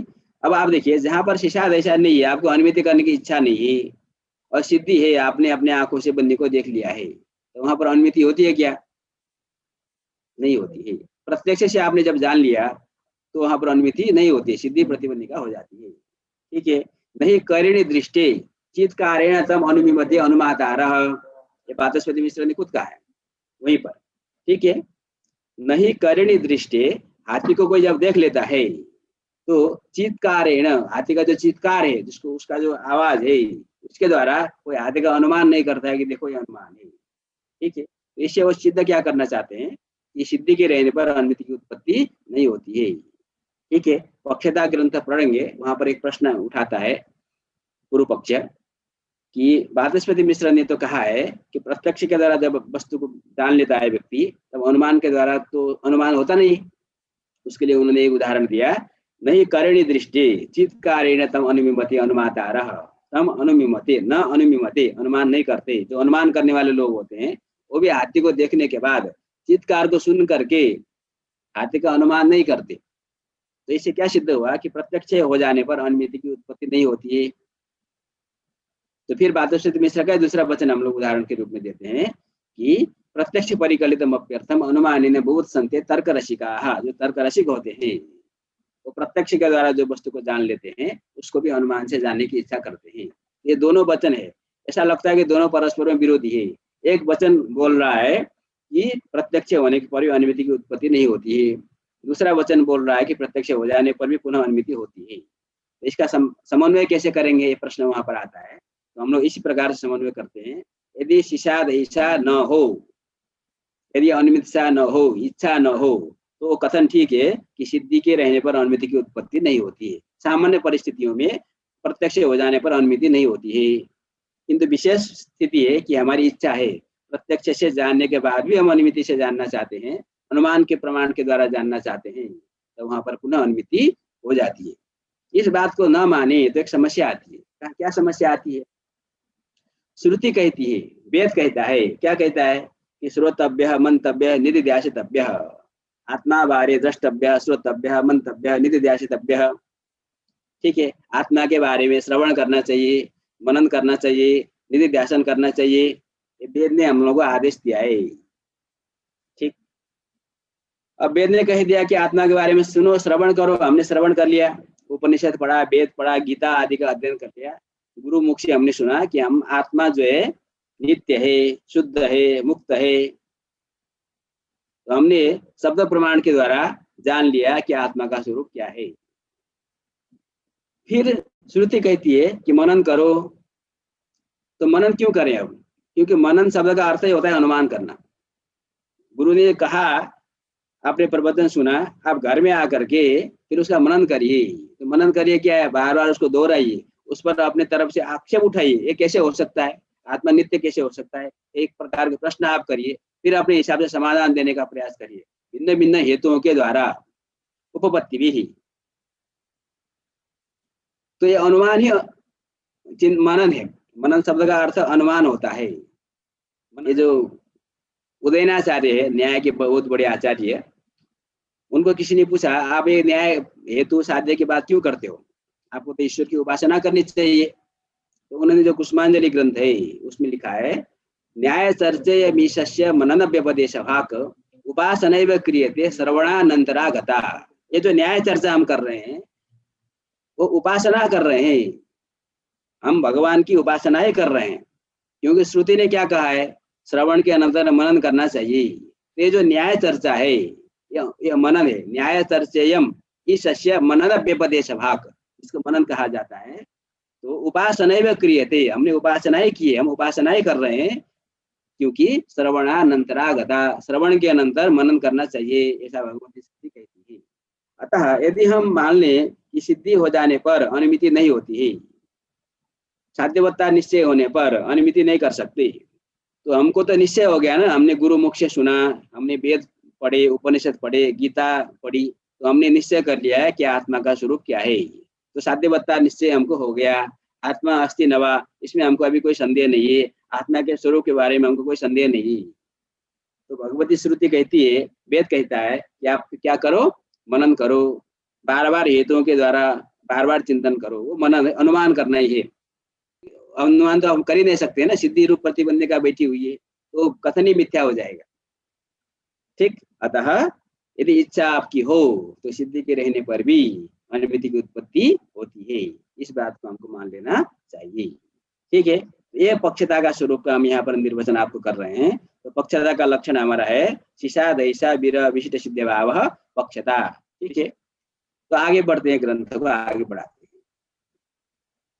Speaker 2: अब आप देखिए जहाँ पर शीशाद ऐसा नहीं है, आपको अनुमिति करने की इच्छा नहीं है, और सिद्धि है आपने अपने आंखों से बंदी को देख लिया है, तो वहां पर अनुमिति होती है क्या? नहीं होती है। प्रत्यक्ष से आपने जब जान लिया तो वहां पर अनुमिति नहीं होती है, सिद्धि प्रतिबंधिका हो जाती है। ठीक है। नहीं करिणी दृष्टि चित्कारेण तम अनुमिमते अनुमातारः, ये वाचस्पति मिश्र ने खुद कहा है वहीं पर। ठीक है। नहीं करिणी दृष्टि, हाथी को कोई जब देख लेता है तो चित्कारेण, हाथी का जो चित्कार है, जिसको उसका जो आवाज है, उसके द्वारा कोई हाथी का अनुमान नहीं करता है कि देखो ये अनुमान है। ठीक है। तो इससे वो सिद्ध क्या करना चाहते हैं कि सिद्धि के रहने पर अनुमिति की उत्पत्ति नहीं होती है। ठीक है। पक्षता ग्रंथ पढ़ेंगे, वहां पर एक प्रश्न उठाता है पूर्व पक्ष कि वाचस्पति मिश्र ने तो कहा है कि प्रत्यक्ष के द्वारा जब वस्तु को जान लेता है व्यक्ति, तब अनुमान के द्वारा तो अनुमान होता नहीं। उसके लिए उन्होंने एक उदाहरण दिया, नहीं करिणी दृष्टि चित्कारेण तम अनुमिमते अनुमातारः, तम अनुमिमते न अनुमिमते, अनुमान नहीं करते। जो अनुमान करने वाले लोग होते हैं वो भी हाथी को देखने के बाद चित्कार को सुन करके हाथी का अनुमान नहीं करते। तो इससे क्या सिद्ध हुआ कि प्रत्यक्ष हो जाने पर अनुमिति की उत्पत्ति नहीं होती है। तो फिर वाचस्पति मिश्र का दूसरा वचन हम लोग उदाहरण के रूप में देते हैं कि प्रत्यक्ष परिकलितम अप्यर्थम अनुमानेन बहुत संते तर्क रसिका, जो तर्क रसिक होते हैं वो प्रत्यक्ष के द्वारा जो वस्तु को जान लेते हैं उसको भी अनुमान से जानने की इच्छा करते हैं। ये दोनों वचन है, ऐसा लगता है कि दोनों परस्पर में विरोधी है। एक वचन बोल रहा है कि प्रत्यक्ष होने पर भी अनुमिति की उत्पत्ति नहीं होती है, दूसरा वचन बोल रहा है कि प्रत्यक्ष हो जाने पर भी पुनः अनुमिति होती है। तो इसका समन्वय कैसे करेंगे, ये प्रश्न वहां पर आता है। तो हम लोग इसी प्रकार से समन्वय करते हैं। यदि शिशा दहिशा न हो, यदि अनुमितसा न हो, इच्छा न हो, तो वो कथन ठीक है कि सिद्धि के रहने पर अनुमिति की उत्पत्ति नहीं होती है। सामान्य परिस्थितियों में प्रत्यक्ष हो जाने पर अनुमिति नहीं होती है, किंतु विशेष स्थिति है कि हमारी इच्छा है प्रत्यक्ष से जानने के बाद भी हम अनुमिति से जानना चाहते हैं, अनुमान के प्रमाण के द्वारा जानना चाहते हैं, तो वहां पर पुनः अनुमिति हो जाती है। इस बात को न माने तो एक समस्या आती है। क्या समस्या आती है? श्रुति कहती है, वेद कहता है, क्या कहता है कि श्रोतव्य मंतव्य निधिध्यासितव्य, आत्मा बारे द्रष्टव्य श्रोतव्य मंतव्य निधिध्यासितव्य। ठीक है। आत्मा के बारे में श्रवण करना चाहिए, मनन करना चाहिए, निधिध्यासन करना चाहिए, ये वेद ने हम लोगों को आदेश दिया है। ठीक। अब वेद ने कह दिया कि आत्मा के बारे में सुनो, श्रवण करो। हमने श्रवण कर लिया, उपनिषद पढ़ा, वेद पढ़ा, गीता आदि का अध्ययन कर लिया, गुरु मुख से हमने सुना कि हम आत्मा जो है नित्य है, शुद्ध है, मुक्त है। तो हमने शब्द प्रमाण के द्वारा जान लिया कि आत्मा का स्वरूप क्या है। फिर श्रुति कहती है कि मनन करो। तो मनन क्यों करें अब? क्योंकि मनन शब्द का अर्थ ही होता है अनुमान करना। गुरु ने कहा, आपने प्रवचन सुना, आप घर में आकर के फिर उसका मनन करिए। तो मनन करिए क्या है? बार बार उसको दोहराइए, उस पर अपने तरफ से आक्षेप उठाइए, ये कैसे हो सकता है, आत्मा नित्य कैसे हो सकता है, एक प्रकार के प्रश्न आप करिए, फिर अपने हिसाब से समाधान देने का प्रयास करिए, भिन्न भिन्न हेतुओं के द्वारा उपपत्ति भी ही। तो ये अनुमान ही मनन है। मनन शब्द का अर्थ अनुमान होता है। ये जो उदयनाचार्य है, न्याय के बहुत बड़े आचार्य है, उनको किसी ने पूछा, आप ये न्याय हेतु साध्य की बात क्यों करते हो, आपको तो ईश्वर की उपासना करनी चाहिए। तो उन्होंने जो कुसुमांजलि ग्रंथ है उसमें लिखा है, न्याय चर्चय मीशस्य मनन व्यपदेश भाक उपासनैव क्रियते श्रवणानंतरागता। ये जो न्याय चर्चा हम कर रहे हैं वो उपासना कर रहे हैं, हम भगवान की उपासनाएं कर रहे हैं, क्योंकि श्रुति ने क्या कहा है, श्रवण के अनंतर मनन करना चाहिए। ये जो न्याय चर्चा है यह मनन है। न्याय चर्चयम ईशस्य मनन व्यपदेश भाक, इसको मनन कहा जाता है। तो उपासनैव क्रियते, हमने उपासनाएं की है, हम उपासनाएं कर रहे हैं, क्योंकि श्रवणानंतरागता, श्रवण के अनंतर मनन करना चाहिए, ऐसा भगवती सिद्धि कहती है। अतः यदि हम मान लें कि सिद्धि हो जाने पर अनुमिति नहीं होती है, साध्यवत्ता निश्चय होने पर अनुमिति नहीं कर सकते, तो हमको तो निश्चय हो गया ना, हमने गुरु मुख से सुना, हमने वेद पढ़े, उपनिषद पढ़े, गीता पढ़ी, तो हमने निश्चय कर लिया है कि आत्मा का स्वरूप क्या है। तो साध्यवत्ता निश्चय हमको हो गया, आत्मा अस्ति नवा, इसमें हमको अभी कोई संदेह नहीं है, आत्मा के स्वरूप के बारे में हमको कोई संदेह नहीं। तो भगवती श्रुति कहती है, वेद कहता है कि आप क्या करो, मनन करो, बार बार हेतुओं के द्वारा बार बार चिंतन करो। वो मनन अनुमान करना ही है। अनुमान तो हम कर ही नहीं सकते ना, सिद्धि रूप प्रतिबंधिका बैठी हुई है, तो कथन ही मिथ्या हो जाएगा। ठीक। अतः यदि इच्छा आपकी हो तो सिद्धि के रहने पर भी अनुमिति की उत्पत्ति होती है। इस बात को हमको मान लेना चाहिए। ठीक है, ये पक्षता का स्वरूप का हम यहाँ पर निर्वचन आपको कर रहे हैं। तो पक्षता का लक्षण हमारा है शीशाद ऐसा विरह विशिष्ट सिद्ध भाव पक्षता। ठीक है, तो आगे बढ़ते हैं, ग्रंथ को आगे बढ़ाते हैं।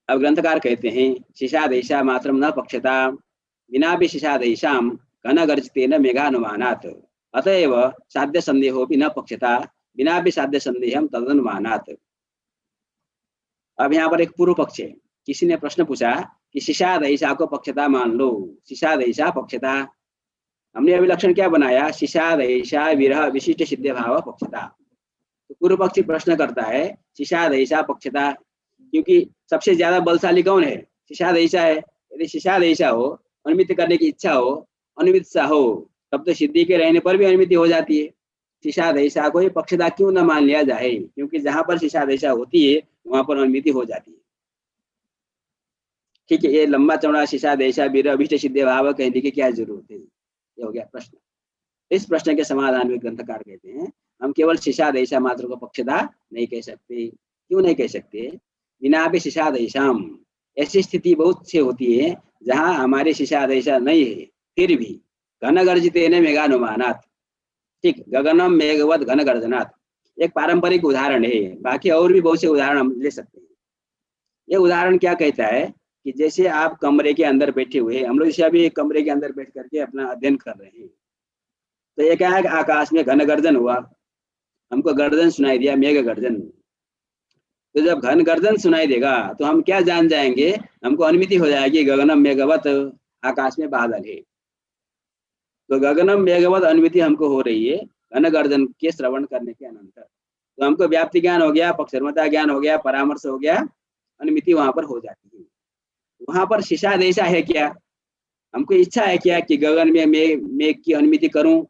Speaker 2: अब ग्रंथकार कहते हैं शीशाद ऐसा मात्र न पक्षता विना भी शीशाद ऐसा घन गर्जितेन मेघानुमानात् अतएव साध्य संदेहो भी न पक्षता बिना भी साध्य संदेहम तदनुमानात्। अब यहाँ पर एक पूर्व पक्ष है। किसी ने प्रश्न पूछा कि शीशाद ऐसा को पक्षता मान लो, शीशाद ऐसा पक्षता। हमने अभी लक्षण क्या बनाया, शीशाद ऐसा विरह विशिष्ट सिद्ध भाव पक्षता। तो पूर्व पक्षी प्रश्न करता है शीशाद ऐसा पक्षता, क्योंकि सबसे ज्यादा बलशाली कौन है, शीशाद ऐसा है। यदि शीशाद ऐसा हो, अनुमित करने की इच्छा हो, अनुमित सा हो, तब तो सिद्धि के रहने पर भी अनुमिति हो जाती है। शीशाद ऐसा को पक्षता क्यों न मान लिया जाए, क्योंकि जहां पर शीशाद ऐसा होती है वहां पर अनुमिति हो जाती है। ठीक है, ये लंबा चौड़ा शीशाद ऐसा विरह अभिष्ट सिद्ध भाव कहने की क्या जरूरत है, ये हो गया प्रश्न। इस प्रश्न के समाधान में ग्रंथकार कहते हैं हम केवल शीशाद ऐसा मात्र को पक्षता नहीं कह सकते। क्यों नहीं कह सकते, बिना भी शीशाद ऐसा, ऐसी स्थिति बहुत से होती है जहां हमारे शीशाद ऐसा नहीं है, फिर भी घन गर्जितेन मेघानुमानात्। ठीक, गगनम मेघवत घन गर्जनात् एक पारंपरिक उदाहरण है, बाकी और भी बहुत से उदाहरण हम ले सकते हैं। ये उदाहरण क्या कहता है कि जैसे आप कमरे के अंदर बैठे हुए, हम लोग जैसे अभी कमरे के अंदर बैठ करके अपना अध्ययन कर रहे हैं, तो ये क्या है कि आकाश में घन गर्जन हुआ, हमको गर्जन सुनाई दिया, मेघ गर्जन। तो जब घन गर्जन सुनाई देगा तो हम क्या जान जाएंगे, हमको अनुमिति हो जाएगी गगनम मेघवत, आकाश में बादल है। तो गगनम मेघवत अनुमिति हमको हो रही है घन गर्जन के श्रवण करने के अनंतर। तो हमको व्याप्ति ज्ञान हो गया, पक्षधर्मता ज्ञान हो गया, परामर्श हो गया, अनुमिति वहां पर हो जाती है। वहां पर शीशाद ऐसा है क्या, हमको इच्छा है क्या कि गगन में मेघ की अनुमिति करूं,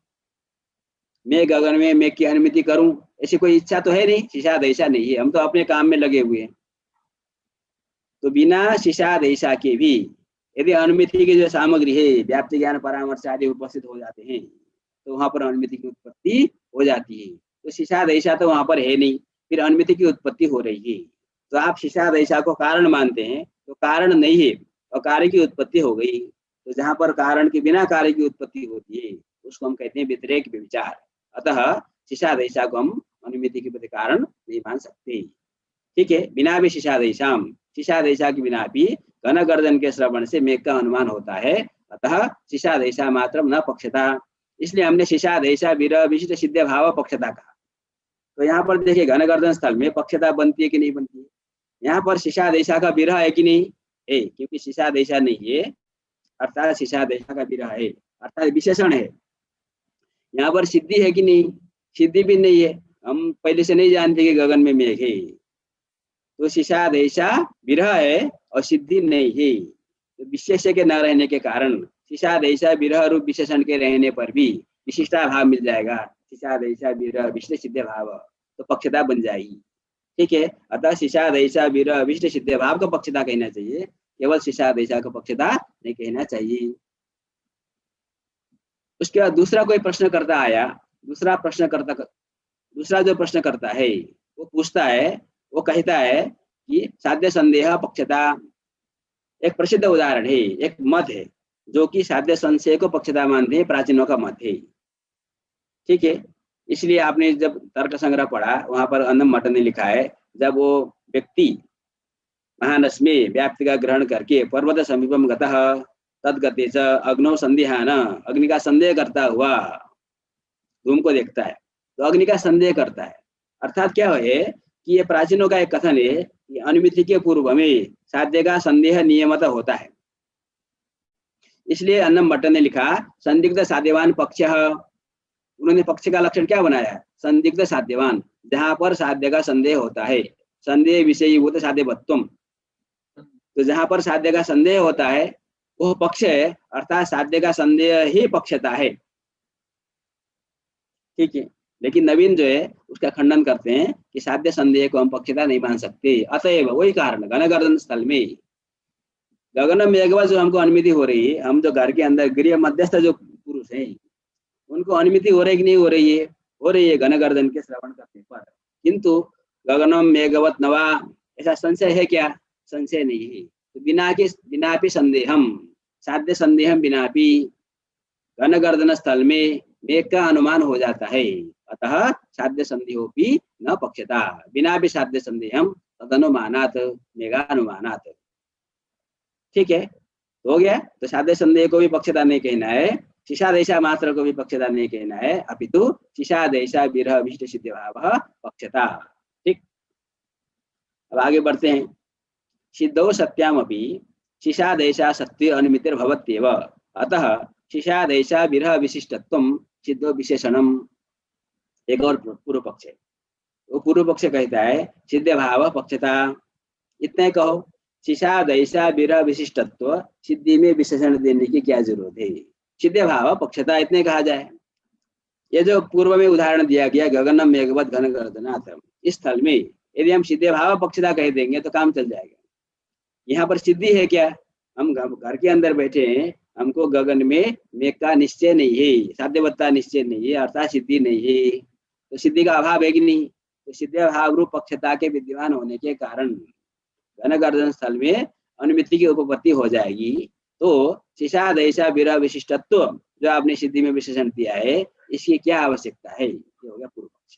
Speaker 2: मैं गगन में मेघ की अनुमिति करूं, ऐसी कोई इच्छा तो है नहीं। शीशाद ऐसा नहीं है, हम तो अपने काम में लगे हुए हैं। तो बिना शीशाद ऐसा के भी यदि अनुमिति की जो सामग्री है, व्याप्ति ज्ञान परामर्श आदि उपस्थित हो जाते हैं, तो वहां पर अनुमिति की उत्पत्ति हो जाती है। तो शीशाद ऐसा तो वहां पर है नहीं, फिर अनुमिति की उत्पत्ति हो रही है। तो आप शीशाद ऐसा को कारण मानते हैं, तो कारण नहीं है और कार्य की उत्पत्ति हो गई। तो जहां पर कारण के बिना कार्य की उत्पत्ति होती है उसको हम कहते हैं व्यतिरेक विचार। अतः शीशाद ऐसा को हम अनुमिति के प्रति कारण नहीं मान सकते। ठीक है, बिना भी शीशाद ऐसा, शीशाद ऐसा के बिना भी घन गर्जन के श्रवण से मेघ का अनुमान होता है। अतः शीशाद ऐसा मात्र न पक्षता, इसलिए हमने शीशाद ऐसा विरह विशिष्ट सिद्ध भाव पक्षता कहा। तो यहाँ पर देखिए घन गर्जन स्थल में पक्षता बनती है कि नहीं बनती है, यहाँ पर शीशाद ऐसा का विरह है कि नहीं है, क्योंकि शीशाद ऐसा नहीं है अर्थात शीशाद ऐसा का विरह है अर्थात विशेषण है। यहाँ पर सिद्धि है कि नहीं, सिद्धि भी नहीं है, हम पहले से नहीं जानते कि गगन में मेघ है। तो शीशाद ऐसा विरह है और सिद्धि नहीं है। तो विशेष के न रहने के कारण शीशाद ऐसा विरह रूप विशेषण के रहने पर भी विशिष्टा भाव मिल जाएगा, शीशाद ऐसा विरह विशिष्ट सिद्ध भाव, तो पक्षता बन जाएगी। ठीक है, अतः शीशाद ऐसा विरह विशिष्ट सिद्ध भाव को पक्षता कहना चाहिए, केवल शीशाद ऐसा को पक्षता नहीं कहना चाहिए। उसके बाद दूसरा कोई प्रश्नकर्ता आया, दूसरा जो प्रश्नकर्ता है वो पूछता है, वो कहता है कि साध्य संदेह पक्षता। एक प्रसिद्ध उदाहरण है, एक मत है जो कि साध्य संशय को पक्षता मानते हैं, प्राचीनों का मत है। ठीक है, इसलिए आपने जब तर्क संग्रह पढ़ा वहां पर अन्नम मठ ने लिखा है, जब वो व्यक्ति महानस में व्याप्ति का ग्रहण करके पर्वत समीपम गतः तदगते च अग्नौ संदेहान, अग्नि का संदेह करता हुआ धूम को देखता है, तो अग्नि का संदेह करता है। अर्थात क्या है कि ये प्राचीनों का एक कथन है कि अनुमिति के पूर्व में साध्य का संदेह नियमतः होता है। इसलिए अन्नम भट्ट ने लिखा संदिग्ध साध्यवान पक्ष, उन्होंने पक्ष का लक्षण क्या बनाया, संदिग्ध साध्यवान, जहां पर साध्य का संदेह होता है, संदेह विषयीभूत साध्यवत्वम। तो जहां पर साध्य का संदेह होता है वो पक्ष है, अर्थात साध्य का संदेह ही पक्षता है। ठीक है, लेकिन नवीन जो है उसका खंडन करते हैं कि साध्य संदेह को हम पक्षता नहीं मान सकते। अतएव वही कारण घन गर्जन स्थल में गगन मेघवत जो हमको अनुमिति हो रही है, हम जो घर के अंदर गृह मध्यस्थ जो पुरुष हैं उनको अनुमिति हो रही कि नहीं हो रही है, हो रही है घन गर्जन के श्रवण करने पर। किंतु गगनम मेघवत नवा, ऐसा संशय है क्या? संशय नहीं है। तो बिना भी संदेहम, साध्य संदेहम बिना भी, घन गर्दन स्थल में मेघ का अनुमान हो जाता है, अतः साध्य संदेहो भी न पक्षता, बिना भी साध्य संदेहम तदनुमानात मेघानुमानात। ठीक है, हो गया। तो साध्य संदेह को भी पक्षता नहीं कहना है, शिशादेशा मात्र को भी पक्षता नहीं कहना है, अपितु शिशादेशा विरह विशिष्ट सिद्ध भाव पक्षता। ठीक, अब आगे बढ़ते हैं। सिद्धौ सत्यामपि शिशादेशा सत्य अनुमितिर्भवत्येव, अतः शिशादेशा विरह विशिष्टत्वं सिद्धो विशेषणम। एक और पूर्व पक्ष है, वो पूर्व पक्ष कहता है सिद्ध भाव पक्षता, इतने कहो। शिशादैशा विरह विशिष्टत्व सिद्धि में विशेषण देने की क्या जरूरत है, सिद्ध भाव पक्षता इतने कहा जाए। ये जो पूर्व में उदाहरण दिया गया गगनम मेघवत घन गर्दनाथ, इस स्थल में यदि हम सिद्ध भाव पक्षता कह देंगे तो काम चल जाएगा। यहाँ पर सिद्धि है क्या? हम घर के अंदर बैठे हैं, हमको गगन में मेघ का निश्चय नहीं है, साध्यवत्ता निश्चय नहीं है, अर्थात सिद्धि नहीं है, तो सिद्धि का अभाव है कि नहीं? तो सिद्ध भाव रूप पक्षता के विद्यमान होने के कारण घन गर्दन स्थल में अनुमिति की उपपत्ति हो जाएगी। तो शिशादेशा विरह विशिष्टत्व जो आपने सिद्धि में विशेषण दिया है, इसकी क्या आवश्यकता है? ये हो गया पूर्व पक्ष।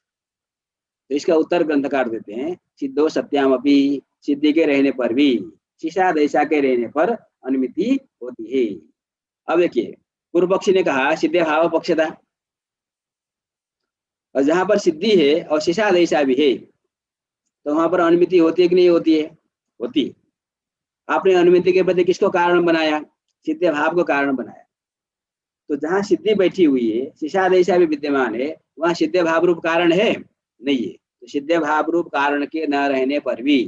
Speaker 2: तो इसका उत्तर ग्रंथकार देते हैं सिद्धो सत्यामपि, सिद्धि के रहने पर भी, शिशादेशा के रहने पर अनुमिति होती है। अब देखिए, पूर्व पक्षी ने कहा सिद्ध भाव पक्षता, और जहां पर सिद्धि है और शिशादेशा भी है तो वहां पर अनुमिति होती है कि नहीं होती है? होती। आपने अनुमिति के प्रति किसको कारण बनाया? सिद्ध भाव को कारण बनाया। तो जहां सिद्धि बैठी हुई है, शिशादेशा भी विद्यमान है, वहां सिद्ध भाव रूप कारण है? नहीं है। तो सिद्ध भाव रूप कारण के न रहने पर भी,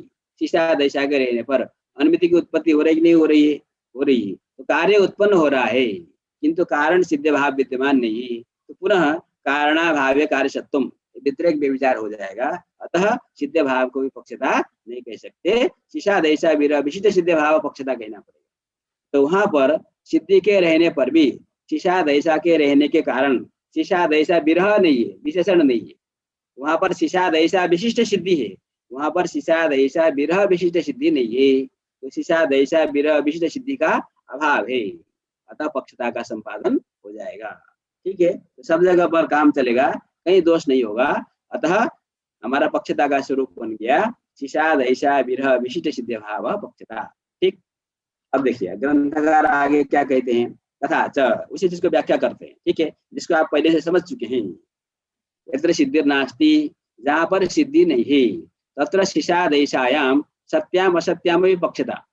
Speaker 2: शिशादेशा के रहने पर अनुमिति की उत्पत्ति हो रही कि नहीं हो रही है? हो रही है। तो कार्य उत्पन्न हो रहा है किंतु कारण सिद्ध भाव विद्यमान नहीं, तो पुनः कारणाभावे कार्य सत्वम व्यतिरेक व्यभिचार हो जाएगा, अतः सिद्ध भाव को भी पक्षता नहीं कह सकते, शिशादेशा विरह विशिष्ट सिद्ध भाव पक्षता कहना पड़ेगा। तो वहां पर सिद्धि के रहने पर भी, शिशादेशा के रहने के कारण, शिशादेशा विरह नहीं है, विशेषण नहीं है, वहां पर शिशादेशा विशिष्ट सिद्धि है, वहां पर शिशादेशा विरह विशिष्ट सिद्धि नहीं है, तो शिशादेशा विरह विशिष्ट सिद्धि का अभाव है, अतः पक्षता का संपादन हो जाएगा। ठीक है, तो सब जगह पर काम चलेगा, कहीं दोष नहीं होगा, अतः हमारा पक्षता का स्वरूप बन गया शिशादेशा विरह विशिष्ट सिद्ध भाव पक्षता। ठीक, अब देखिए ग्रंथकार आगे क्या कहते हैं, तथा च, उसी चीज को व्याख्या करते हैं। ठीक है, जिसको आप पहले से समझ चुके हैं। यत्र सिद्धिर्नास्ति, जहाँ पर सिद्धि नहीं है, तत्र शिशादेशायाम सत्याम असत्याम भी पक्षता।